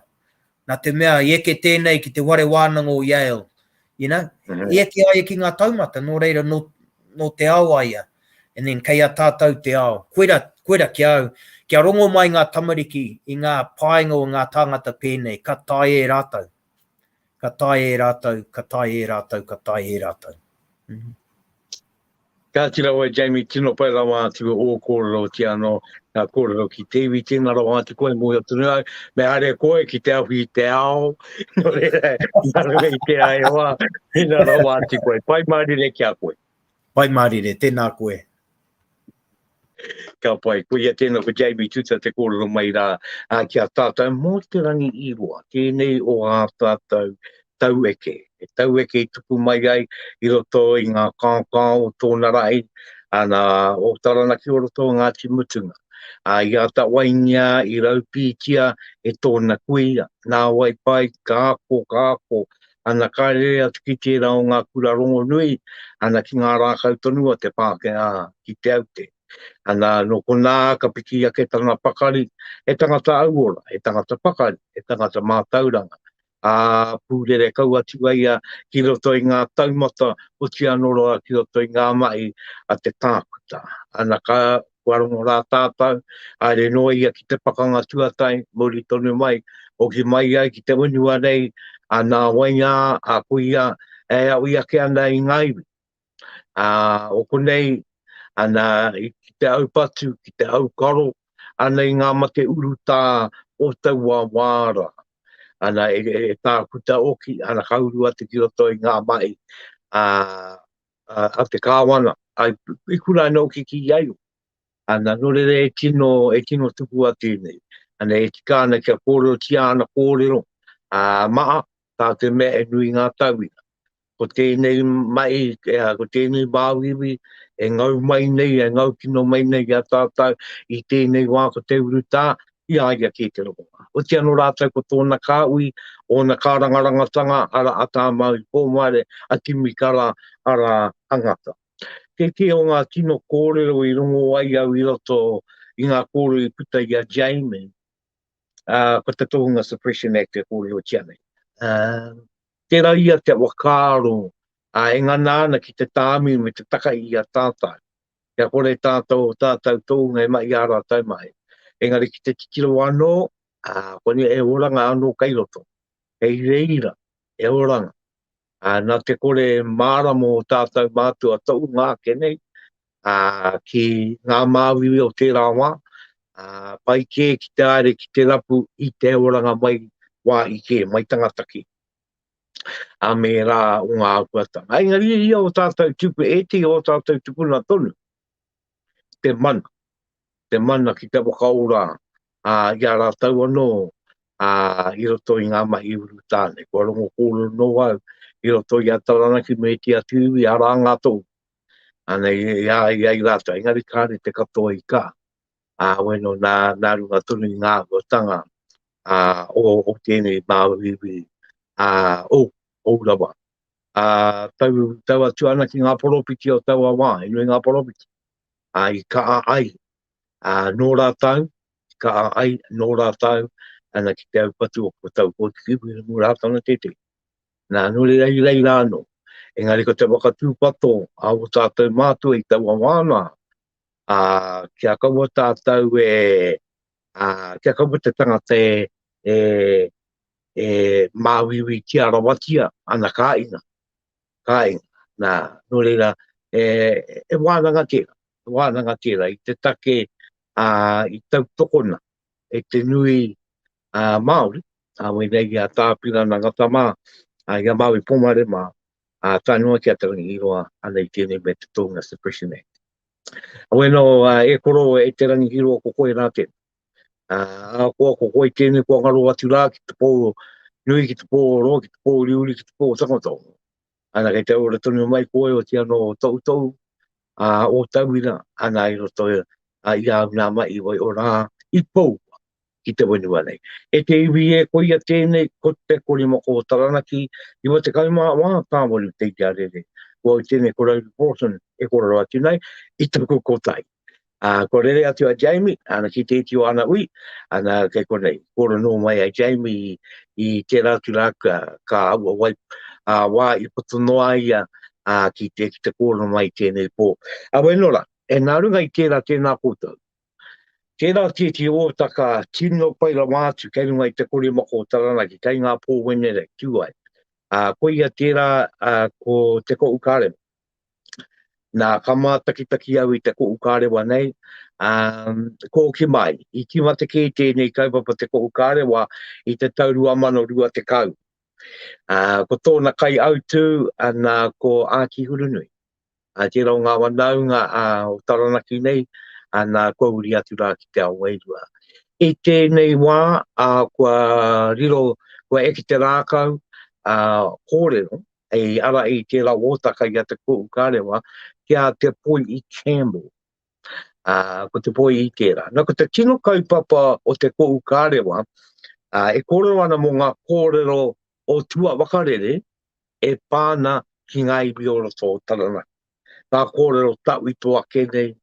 nā te mea i eke tēnei ki te ware wānanga o Yale, i eke aia ki ngā taumata, nō reira no te ao aia, and then kei a tātou te ao. Koera ki au, kia rongo mai ngā tamariki i ngā painga o ngā tāngata pēnei, ka tae e rātou. Ka tae e rātou, ka tae e rātou, ka tae e rātou. Ka tira oe, Jamie, tino pai rawa atu o kōrero ti anō, ngā kōrero ki te iwi, tēnā rawa atu koe mō atu nui, me are koe ki te ahui te ao, no reira, nara i te ai hoa, tēnā rawa atu koe, pai marire kia koe. Pai marire, tēnā koe. Ka pai, koe ia tēnā ko Jamie Tuuta te kōrero mai rā, kia tātou, mō te Rangihiroa, tēnei o ngā tātou tau eke. E tau eke i tupu mai ai, i roto i ngā kākao o tōna rai, ana o taranaki o roto Ngāti Mutunga. I a ta waingia, i rau pītia, e tōna kuia, nā wai pai, ka ako, ana kaere atu ki tērā o ngā kura rongo nui, ana ki ngā rākau tonua te Pākehā ki te aute. Ana no kona ka piki a ke tanga pakari, e tangata auora, e tangata pakari, e tangata mātauranga. Pūrere kau atu ia ki roto i ngā taumata o te anoroa ki roto i ngā mai a te tākuta. Ana ka warongo rā tātou, aere noa ia ki te pakanga tuatai, muri tonu mai, o ki mai ai ki te wenua nei, ana wainga, a kuia, e au ia ke ana i ngaiwi. O konei, ana i ki te au patu, ki te au karo, ana i ngā mate uru tā o taua wāra. Ana e tākuta oki, ana kauru atu ki roto i ngā mai a te kāwana. I kura no ki ki iau. Ana norere e tino tupu atu nei. Ana e tika ana kia kōrero tia ana kōrero. Maa, tā te mea e nui ngā tauina. Ko tēnei mai, ko tēnei māwiwi, e ngau mai nei, e ngau kino mai nei a tātou, i tēnei wā ko te uru tā, i aia ki te ronga. O te ano rātou ko tōna kāui, o na kārangarangatanga, ara ata mau i pōmare, a timikara, ara angata. Ke o ngā tino kōrero i rongo ai au i roto i ngā kōrero i puta i a Jamie, ko te Tohunga Suppression Act e kōrero tianei. Tērā ia te wakāro, e ngana ana ki te tāmi me te taka i a tātou. Kia kore tātou tōnga e mai ara tau mai. Engari ki te tikiro anō, kone e oranga anō kai roto. Kei reira, e oranga. Nā te kore māramo tātou mātua tau ngā kenei, ki ngā māwiwi o tērā wā, pai ke ki te are ki te rapu i te oranga mai wā i ke, mai tangataki. Me rā o ngā akuatanga. Engari ia o tātou tupu, e te o tātou tupuna tonu, te mana. Te mana ki te wakaora, ia rātau anō, i roto i ngā mahi uru tāne. Kua rongo kōrero no au, i roto i a taranaki me te atuiwi a rā ngā tō. Ana i rātau, engari kāre te katoa i kā. Weno nā runga tonu i ngā watanga, o tēnei māwiwi, o rawa. Tau atu ana ki ngā poropiti o tau awā, inu i ngā poropiti. I ka ai, nō rātau, ka ai, nō rātau, ana ki te au patu o tau kōtikiwi, nō rātau na tete. Nā nōre rei rāno, engari ko te wakatūpato, o tātou mātua i tau awāna, kia kaua tātou kia kaua te tangata māwiwi ki a rawatia, ana kāinga. Nā, nō reira, wānanga tērā, i te take i tau tokona, e te nui Māori, wenei a tāpira na ngata mā, ia Māori pōmare mā, tānua ki a Te Rangihiroa, ana i tēnei me te Tohunga Suppression Act. Weno, e koro e Te Rangihiroa ko koe rā tēnei. Ko koe tēnei, ko ngaro atu rā, ki te pō nui, ki te pō ro, ki te pō riuri, ki te pō tangotongo. Ana kei te ora tonu mai koe o te ano tau, o tauira, ana i roto i au nā mai wai o rā, i pō ki te wenua nei. E te iwi e koia tēnei, ko te kore moko o taranaki, i wa te kaumā wā tāwaru te i arere. Ko tēnei ko Rauru Broughton e korero atu nei, i tuku kotai. Ko rere atu a Jamie, ana ki te iti o ana ui, ana kei konei, koro no mai a Jamie i te rātu rā ka aua wai, wā i potonoa ia, ki te koro mai tēnei pō. Wenora, e nā runga i tēnā koutou. Tērā tēti o taka tino paira wātu, kei runga i te kore moko o taranaki, kei ngā pō wenere, tuai. Ko ia tērā ko te ko ukare. Nā kama taki au i te ko ukarewa nei, ko ki mai, i ki mate ke tēnei kaupapa te ko ukarewa i te taurua mano rua te kau. Ko tōna kai autu, ana ko Āki Hurunui. Tērā o ngā wanaunga o taranaki nei, ana ko uri atu rā ki te awairua. E tēnei wā, kua riro, kua eki te rākau, kōrero, e ara i tērā otaka i a te ko ukarewa, kia te poi i Campbell. Ko te poi i tērā. Nā ko te tino kaupapa o te ko ukarewa, e kōrero ana mo ngā kōrero o tua wakarere, e pāna ki ngā iwi ora tō taranaki. Ngā kōrero tawi toa kenei,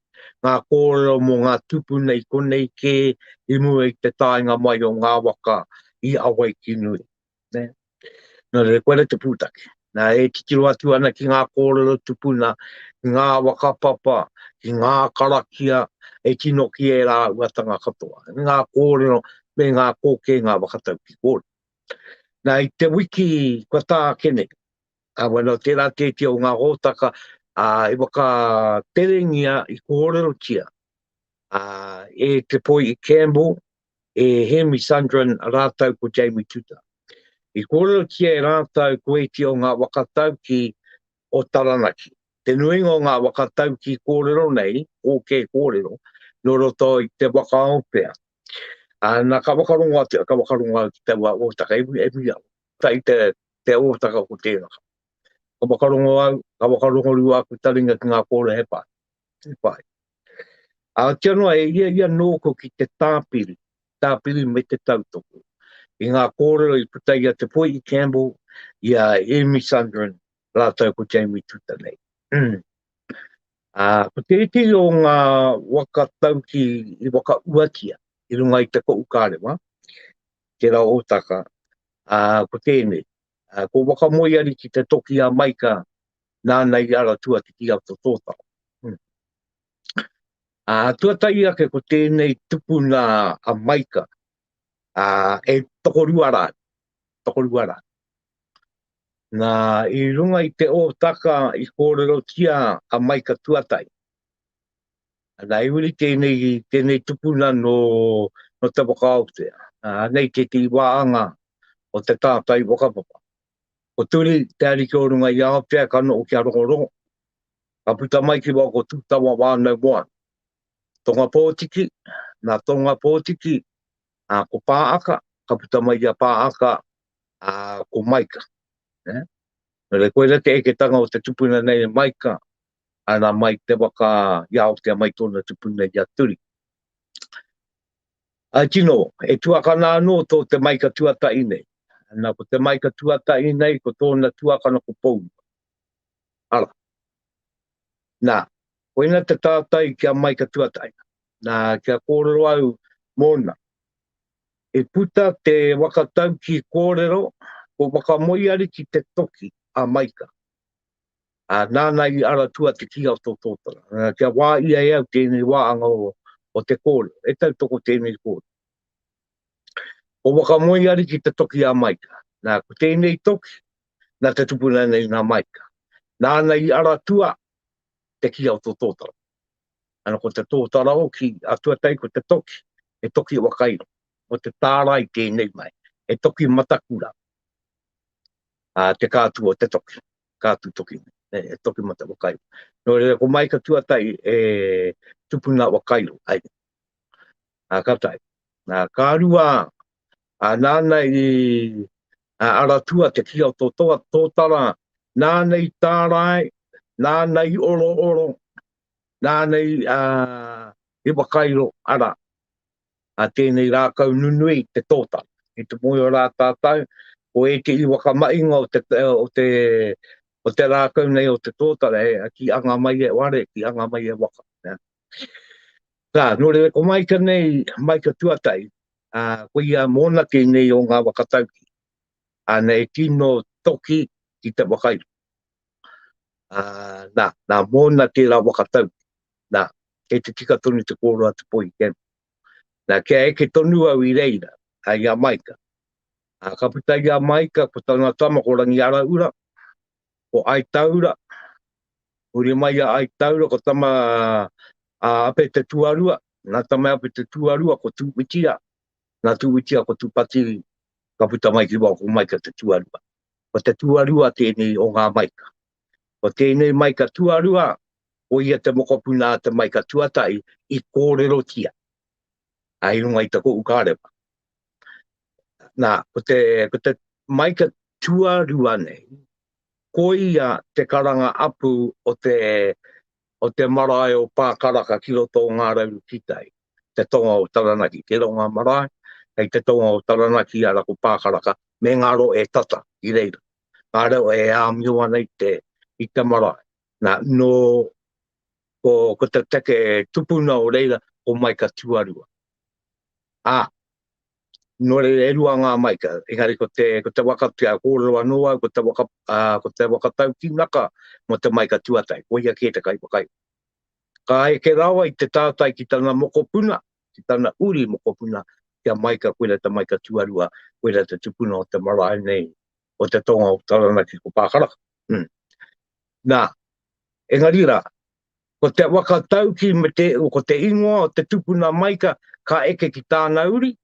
ngā kōrero mō ngā tupu nei konei ke I mua I te tāinga mai o ngā waka I awai ki nui. Ne? Nō re koere te pūtaki. Nā e titiro atu ana ki ngā kōrero tupuna, ki ngā waka papa, ki ngā karakia, e tino ki e rā uatanga katoa. Ngā kōrero me ngā kōke ngā wakatau ki kōrero. Nā I te wiki kua tā kene, no tērā tētia o ngā hōtaka, I waka terengia I kōrero tia. E te poi I Campbell, e Henry Sundrin rātau ko Jamie Tuuta. I kōrero tia e rātau ko e tia o ngā wakatau ki o Taranaki. Te nuinga o ngā wakatau ki kōrero nei, kōke kōrero, no roto I te waka aopea. Nā ka wakarongo atu, ka wakarongo atu te wā ōtaka, e mui au. Ta I te ōtaka ko tēnā. Ka wakarongo au, ka wakarongo rua aku taringa ki ngā kōrero he pai. He pai. Te anō e ia nōko ki te tāpiri me te tautoko. I ngā kōrero I puta ia te poi I Campbell, ia Amy Sundrin, rātau ko Jamie Tuuta nei. Ko te iti o ngā wakatau ki I waka uatia, I runga I te ko ukarewa, te rā ōtaka, ko tēnei. Ko waka moiari ki te toki a maika, nānei ara tua te ki au to tōtau. Tuatai ake ko tēnei tupuna a maika, e tokorua rā. Nā I runga I te ōtaka I kōrero tia a maika tuatai. Nā I uri tēnei tupuna no te wakaautea. Nei te wāanga o te tātai wakapapa. Ko turi te ariki o runga I aopea kano o kia rongorongo. Ka puta mai ki wako tūtawa wānau moana. Tonga pōtiki, nā tonga pōtiki, ko pāaka, ka puta mai ia pāaka, ko maika. Re koe te eke tanga o te tupuna nei maika, ana mai te waka iau te mai tōna tupuna ia turi. Tino, e tuaka nā no tō te maika tuatai nei. Nā ko te maika tuatai nei, ko tōna tuakana ko pounu. Ara. Nā, koina te tātai kia maika tuatai. Nā kia kōrero au mōna. E puta te wakatau ki kōrero, ko waka moiari ki te toki a maika. Nānai ara tua te ki au tō tōtara. Kia wā ia e au tēnei wāanga o te kōrero. E tau toko tēnei kōrero. Ko waka moiari ki te toki a maika. Nā ko tēnei toki, nā te tupuna nei ngā maika. Nānai ara tua te ki au tō tōtara. Ana ko te tōtara o ki a tuatai ko te toki, e toki wakairo. O te tārai tēnei mai, e toki matakura. Te kātu o te toki, kātu toki, e toki mata wakairo. No re ko maika tuatai e tupuna wakairo, ai. Katai. Kārua, nānei aratua te ki au tō tōtara, nānei tārai, nānei oro, nānei e wakairo ara. Tēnei rākau nunui te tōtara. E te moe o rā tātau, o e te I waka mainga o te rākau nei o te tōtara, ki anga mai e ware, ki anga mai e waka. Tā, no re ko maika nei, maika tuatai, ko ia mōna tēnei o ngā wakatauki. Nei tino toki ki te wakairo. Nā mōna tērā wakatauki. Nā, e te tika tonu te kōrua te poi kēmu. Nā kia eke tonu au I reira, ia maika. Ka puta ia maika, ko tanga tama ko rangi ara ura, ko ai taura, uri mai a ai taura, ko tama ape te tuarua, nā tama ape te tuarua, ko tūwitia, nā tūwitia ko tūpatiri, ka puta mai ki wako maika te tuarua. Ko te tuarua tēnei o ngā maika. Ko tēnei maika tuarua, o ia te mokopuna te maika tuatai, I kōrero tia. Ai runga I tako ukarewa. Nā, ko te maika tuarua nei, ko ia te karanga apu o te marae o pākaraka ki roto o ngā rauru kitai. Te tonga o Taranaki, te ronga marae, hei te tonga o Taranaki ara ko pākaraka, me ngaro e tata I reira. Ka reo e amio ana i te marae. Nā, no, ko te teke tupuna o reira o maika tuarua. No re rua ngā maika, engari ko te wakatia kōrero anō au, ko te wakatau tinaka mo te maika tuatai, ko ia ke te kai wakai. Ka e ke rawa i te tātai ki tana mokopuna, ki tana uri mokopuna, kia maika koe te maika tuarua, koe te tupuna o te marae nei, o te tonga o taranaki ko Pākaraka. Nā, engari rā, ko te wakatau ki ko te ingoa o te tupuna maika, ka eke ki tāna uri,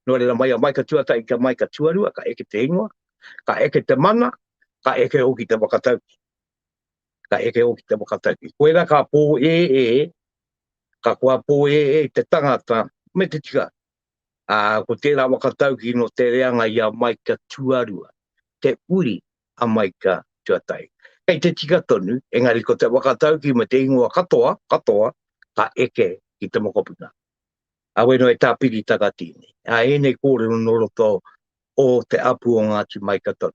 no reira mai a maika tuatai ka maika tuarua, ka eke te ingoa, ka eke te mana, ka eke o ki te wakatauki. Ka eke o ki te wakatauki. Koera ka pō ka kua pō te tangata, me te tika. Ko tērā wakatauki no te reanga i a maika tuarua, te uri a maika tuatai. Kei te tika tonu, engari ko te wakatauki me te ingoa katoa, ka eke ki te mokopuna. Awe no e tāpiri takatini. Enei kōrero no roto o te apu o Ngāti maika tonu.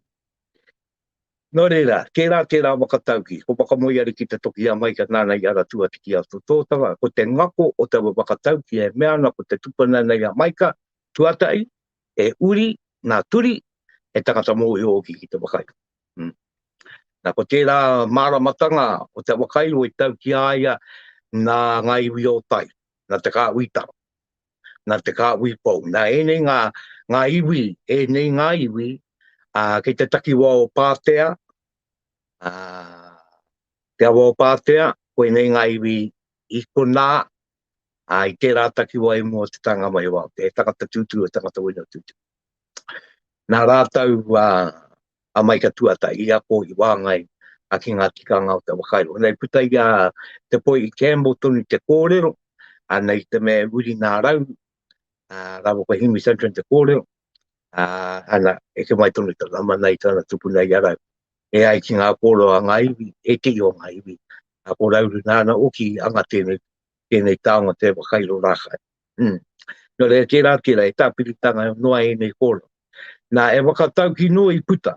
No reira, tērā wakatauki, ko wakamoe ari ki te toki a maika nāna i ara tua tiki atu tōtanga, ko te ngako o te wakatauki e mea na ko te tupana nei a maika tuatai, e uri, nā turi, e tangata mō e oki ki te wakai. Nā ko tērā māramatanga o te wakairo e tau ki aia nā ngai wi o tai, nā te kā uitara. Nā te kā wipou. Nā enei ngā iwi, enei ngā iwi, kei te takiwa o Pātea, te awa o Pātea, ko enei ngā iwi i kona, i tērā takiwa e mua te tanga mai wā, te tangata tūtū, tangata wina tūtū. Nā rātau a maika tuatai, i ako i wāngai, a ki ngā tikanga o te wakairo. Nei putai te poi i Campbell tonu te kōrero, nei te me uri nā rau, rawa ko himi centre te kōrero, ana e ke mai tonu te lama nei tana tupuna i arau. E ai ki ngā kōrero a ngā iwi, e te o ngā iwi, a ko rauru nāna oki anga tēnei taonga te wakairo rākai. No rea tērā, e tāpiritanga noa e nei kōrero. Nā e wakatau ki no i puta,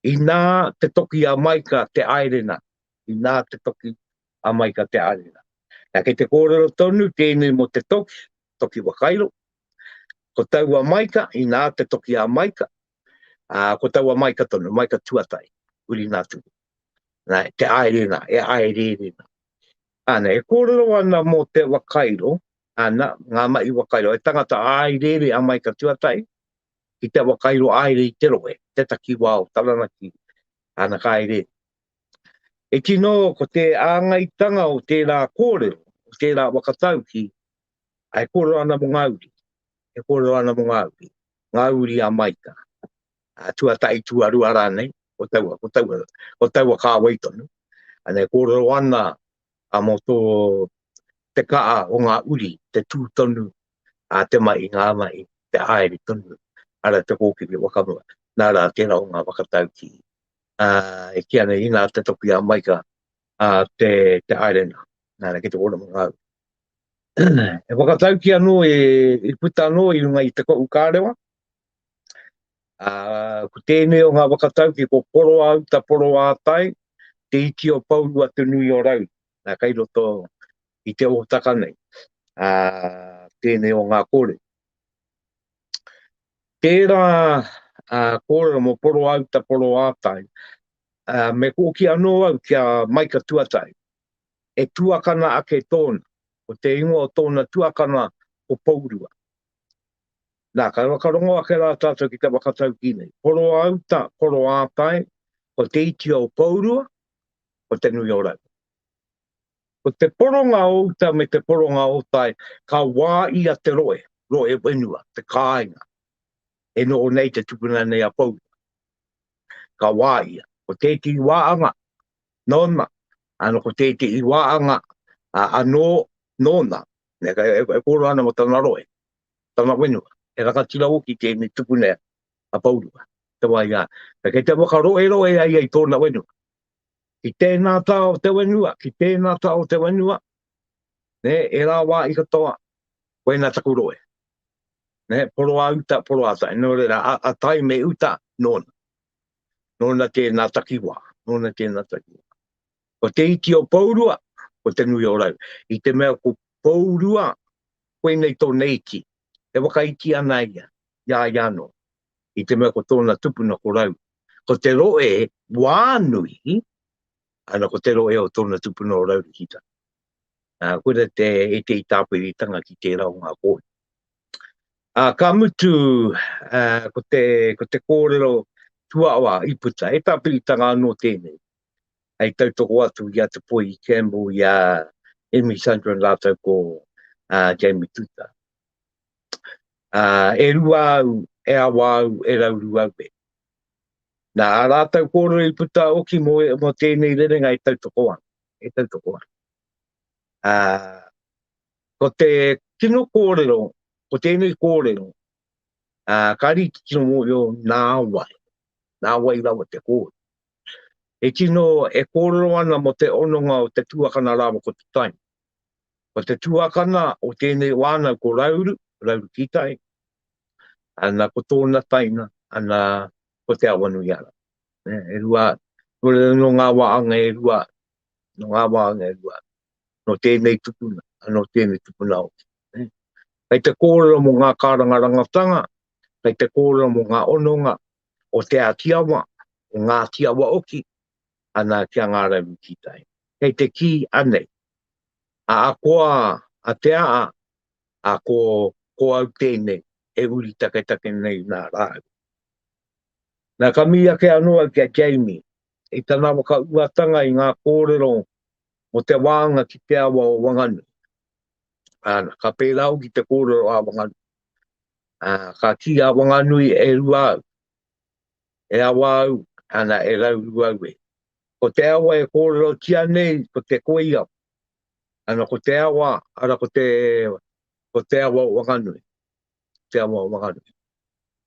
i nā te toki a maika te airena, i nā te toki a maika te airena. Nā kei te kōrero tonu, tēnei mo te toki wakairo, ko tau a maika, i nā te toki a maika, ko tau a maika tonu, maika tuatai, uri nā tū. Nā, te airena, e airena. Ana, e kōrero ana mo te wakairo, ana, ngā mai wakairo, e tangata airere a maika tuatai, ki te wakairo aire i te roe, te taki wao, taranaki, ana ka aire. E tino, ko te āngaitanga o tērā kōrero, o tērā wakatauki, ai kōrero ana mo ngāuri. E kōrero ana mo ngāuri. Ngāuri a maika. Tuatai tuarua rānei, o taua kā waitonu. Ana e kōrero ana a mo tō te kaa o ngā uri, te tūtonu, te mai, ngā mai, te aere tonu. Ara te kōkiri wakamua. Nā rā tērā o ngā wakatauki. E kia nei ina te toki a maika te aerena. Nā rā ki te ora mo ngāuri. E wakatauki anō i puta anō i runga i te kou kārewa. Ko tēnei o ngā wakatauki ko poro au ta poro ātai, te iti o paurua te nui o rau. Nā kai roto i te otaka nei. Tēnei o ngā kore. Tērā kōrero mo poro au ta poro ātai, me kōki anō au kia maika tuatai, e tuakana ake tōna, o te ingoa o tōna tuakana o paurua. Nā, ka wakarongo ake rā tātou ki te wakatauki nei. Poro au ta poro ātai, o te iti o paurua, o te nui o rau. O te poronga o ta me te poronga o tai, ka wā ia te roe wenua, te kāinga. E no o nei te tupuna nei a paurua. Ka wā ia. Ko te iti i wāanga, nōna. Ano ko te iti i wāanga, anō, nōna. E kōro ana mo tana roe, tana wenua. E rakatira oki tēnei tupuna a paurua. Te wai ngā. Kei te waka roe ai tōna wenua. Ki tēnā tā o te wenua, ki tēnā tā o te wenua. E rā wā i katoa, koe nā taku roe. Poro a uta, poro ata. No reira, a tai me uta, nōna. nona tēnā takiwa, nona tēnā takiwa. Ko te iti o paurua, ko te nui o rau. I te mea ko paurua, koe nei tō neiti. E waka iti ana ia iano. I te mea ko tōna tupuna ko rau. Ko te roe wānui, ana ko te roe o tōna tupuna o rau kita. Kura e te itāpiritanga ki te rau ngā kōi. Ka mutu ko te kōrero tuawa i puta, e tāpiritanga anō tēnei. Ai tautoko atu i atu poi i Campbell i Emi Sandra Lātou ko Jamie Tuuta. E rua au, e awa au, e rauru au pe. Nā rātou kōrero i puta oki mo tēnei rerenga e tautoko anu. E tautoko anu. Ko te kino kōrero, ko tēnei kōrero, ka riti kino mo yo nā wai rawa te kōrero. E kino e kōrero ana mo te ononga o te tuakana rawa ko te taimi. Ko te tuakana o tēnei wānau ko Rauru kitai. Ana ko tōna taina, ana ko te awanui ara. E rua, no ngā waanga e rua, no tēnei tupuna, no tēnei tupuna o. Kei te kōrero mo ngā kāranga rangatanga, kei te kōrero mo ngā ononga o te atiawa, o ngā tiawa oki, ana kia ngā Rauru kitai. Kei te ki anei, a koa, a te a ko au tēnei, e uri take nei nā rāu. Nā ka mia ke anoa kia Jamie, i tana waka uatanga i ngā kōrero mo te wāanga ki te awa o wanganu. Ka pērau ki te kōrero a wanganu. Ka ki a wanganui e rua au. E awa au, ana e rauru au e. Ko te awa e kōrero tia nei, ko te koe au. Ana ko te awa, ara ko te awa o wanganui. Te awa o wanganui.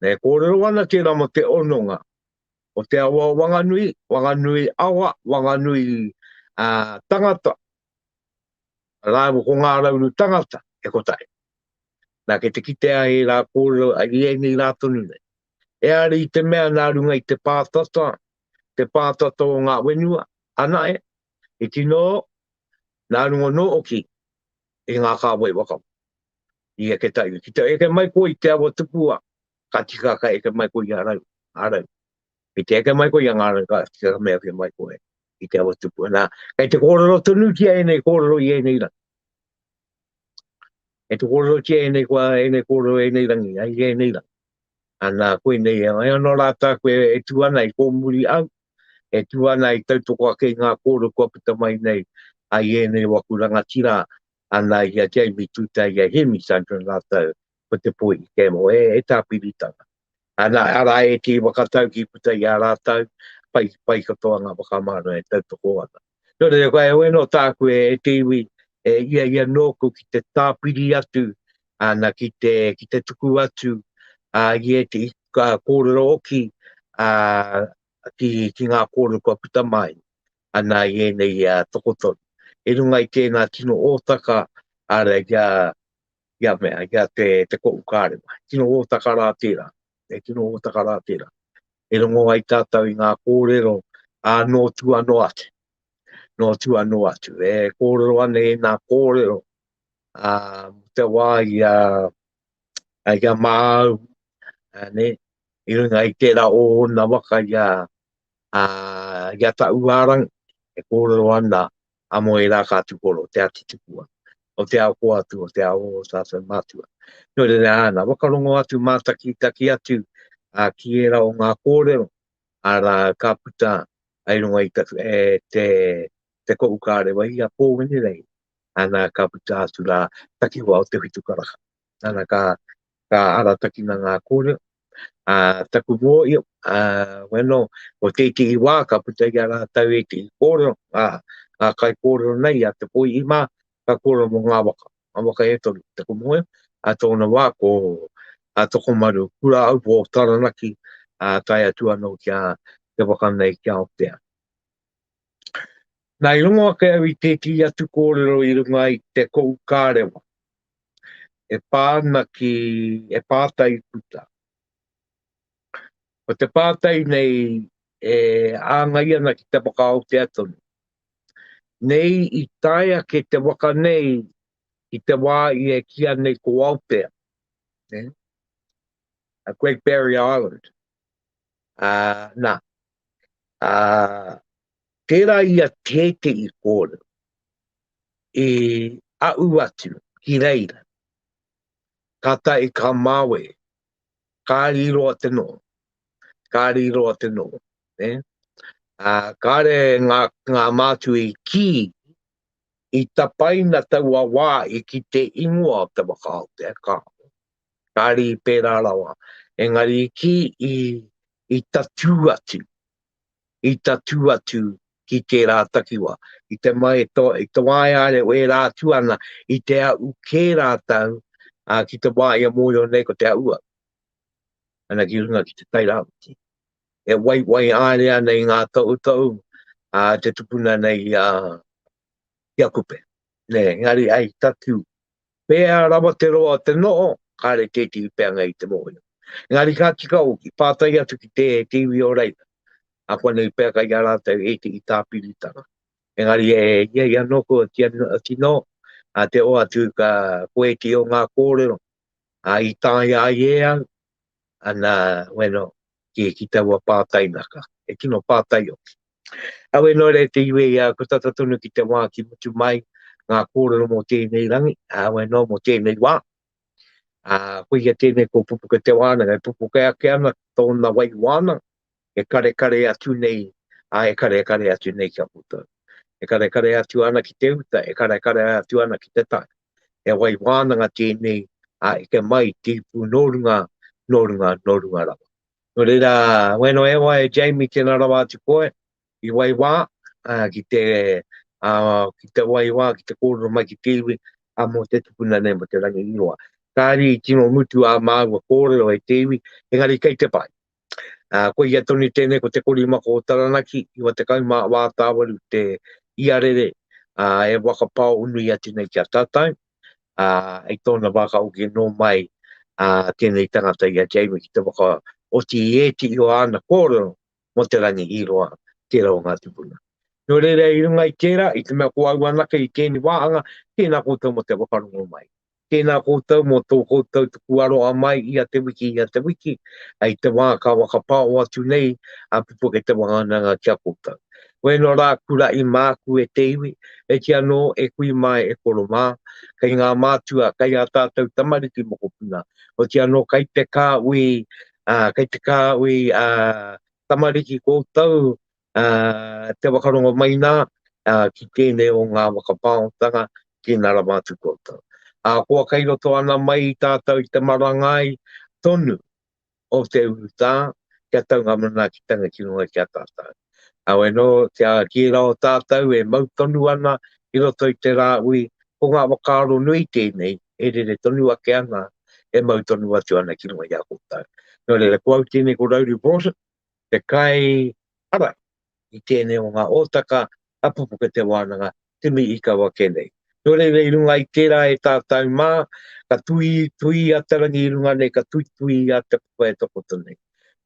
Ne kōrero ana tēnā mo te ononga. O te awa o wanganui awa, wanganui tangata. Rāu ko ngā rauru tangata, e kotai. Nā ke te kitea e rā kōrero a i nei rā tonu nei. E ari i te mea nā runga i te pātata o ngā wenua, ana e. I tino, nā runga no oki, i ngā kāwai wakau. I e ke tai. Ki te eke mai ko i te awa tupua, ka tika ka eke mai ko i a rau. I te eke mai ko i a ngā rau, ka tika ka mea ke mai ko e. I te awa tupua. Nā, kei te kōrero tonu ki e nei kōrero i e nei rangi. E te kōrero ki e nei kōrero e nei rangi, ai e nei rangi. Ana koe nei, e anō rātā koe e tuana i kōmuri au, e tuana i tautoko a kei ngā kōrero kua puta mai nei, ai e nei wakuranga tira, ana i a Jamie Tuuta i a Hemi Sandra rātau, ko te poi i kemo, e tāpiritanga. Ana ara e te wakatau ki puta i a rātau, pai katoa ngā wakamara e tautoko ana. Nō re koe e weno tāku e te iwi, ia nōku ki te tāpiri atu, ana ki te tuku atu, i e te kōrero oki, ki ngā kōrero kua puta mai, ana i e nei tokotoru. E runga i tēnā tino ōtaka, ara ia mea, ia te ko'u kārewa. Tino ōtaka rā tērā, tino ōtaka rā tērā. E rungo ai tātou i ngā kōrero, nō tu anō atu. Nō tu anō atu. E kōrero ane e ngā kōrero, te wā i a māu, i runga i tērā o na waka i a ta uārang, e kōrero ana, amo e rā kā tukoro, te ati tukua. O te ao ko atu, o te ao o tātou mātua. Nō re ana, wakarongo atu mātaki atu, ki e rā o ngā kōrero, ara ka puta, ai runga i te ko'u kārewa i a pōwene rei. Ana ka puta atu rā takiwa o te whitukaraka. Ana ka arataki na ngā kōrero. Taku mō i, weno, o te iti i wā, ka puta i a rātau e te i kōrero, kai kōrero nei, a te poi i mā, ka kōrero mō ngā waka. Ngā waka e toru, taku mō i, a tōna wā ko toko maru, kura au pō taranaki, tai atu anō kia te waka nei kia o tea. Nā i runga ke au i te ti atu kōrero i runga i te ko'u kārewa. E pātai puta. O te pātai nei anga ia na ki te whakao te atonu. Nei I taia ke te waka nei I te wā I e kia nei ko Aotea. A Great Barrier Island. Nā. Tērā ia tēte I kōrero. Au atu, ki reira. Ka tai ka mawe. Ka riro te no. Ka riro te no. Ka re ngā mātu I ki I tapaina taua wā I ki te ingoa te wakao te kā. Ka ri pērā rawa. Engari ki I tatu atu. I tatu atu ki te rā takiwa. I te mai I te wai are o e rā tuana I te au kē rā tau ki te wai a mōio nei ko te aua. Ana ki runga ki te tairauti. E wai area nei ngā tau te tupuna nei ki a kupe. Ne, ngari ai tatu. Pea rawa te roa te noo, kare te ti peanga I te mōio. Ngari ka tika o ki pātai atu ki te tiwi o reira. A kua nei pea kai ara te e te I tāpiritanga. Engari ia noko tino, te o atu ka koe ti o ngā kōrero. I tāi a iea, ana, bueno, ki taua pātai naka. E kino pātai o. Awe no re te iwe ko tatatunu ki te wā ki mutu mai, ngā kōrero mo tēnei rangi, awe no mo tēnei wā. Koe ia tēnei ko Pupuke Te Wānanga, e pupuke ake ana tōna wai wāna, e kare atu nei, e kare atu nei kia puta. E kare atu ana ki te uta, e kare atu ana ki te tai. E wai wānanga tēnei, e ke mai tipu norunga rawa. No reira, bueno e Jamie tēnā rawa atu koe, I wai wā, ki te wai wā, ki te kōrero mai ki te iwi, mo te tupuna nei mo te rangihiroa. Kāri tino mutu a māua kōrero e te iwi, engari kei te pai. Koe ia toni tēnei ko te korimako o Taranaki, iwa te kauma wā tāwaru te iarere, e wakapao unui ati nei kia tātai, e tōna waka uke no mai, tēnei tangata ia Jamie ki te waka o ti eti o ana kōrero mo te rangihiroa, tērā o Ngāti Mutunga. No reira I runga I tērā, I te mea ko au anaka I tēnei wāanga, tēnā koutou mo te wakarongo mai. Tēnā koutou mo tō koutou tuku aroa mai I te wiki, ai te wā ka wakapao atu nei, a Pupuke Te Wānanga kia koutou. Koe no rā kura I māku e te iwi, e kia no e kui mai e koro mā, kei ngā mātua, kei a tātou tamariki moko puna, o kia no kei te kā ui, tamariki koutou, te wakarongo mai nā, ki tēnei o ngā wakapaotanga, ki nā ramātu koutou. Kua kei roto ana mai I tātou I te marangai tonu o te uruta, kia taunga mana ki tanga ki runga kia tātou. Awe no, ki rao tātou e mau tonu ana, I roto I te rā ui, ko ngā wakaro nui tēnei, e re tonu ake ana, e mau tonu atu ana ki runga kia koutou. No re kua tēnei ko Rauru Broughton, te kai arai. I tēnei o ngā otaka, a Pupuke Te Wānanga, te mi I kawa kenei. No reira I runga I tērā e tātou mā, ka tui a te rangihiroa nei, ka tui a te puka e toko tōnei.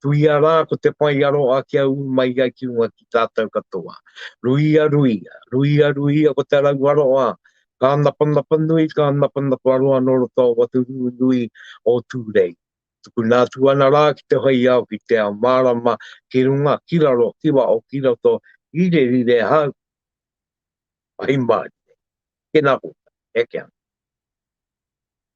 Tui a rā ko te pai aro a kia u mai ai ki runga ki tātou katoa. Ruia ko te rau aroa. Ka napa nui, ka napa aroa noro tō watu nui o tūrei. Tuku nā tuana rā ki te hoi au ki te ao mārama ki runga, ki raro, ki wa o ki roto, I re hau. Ai mai. Ke nā puta, e kia.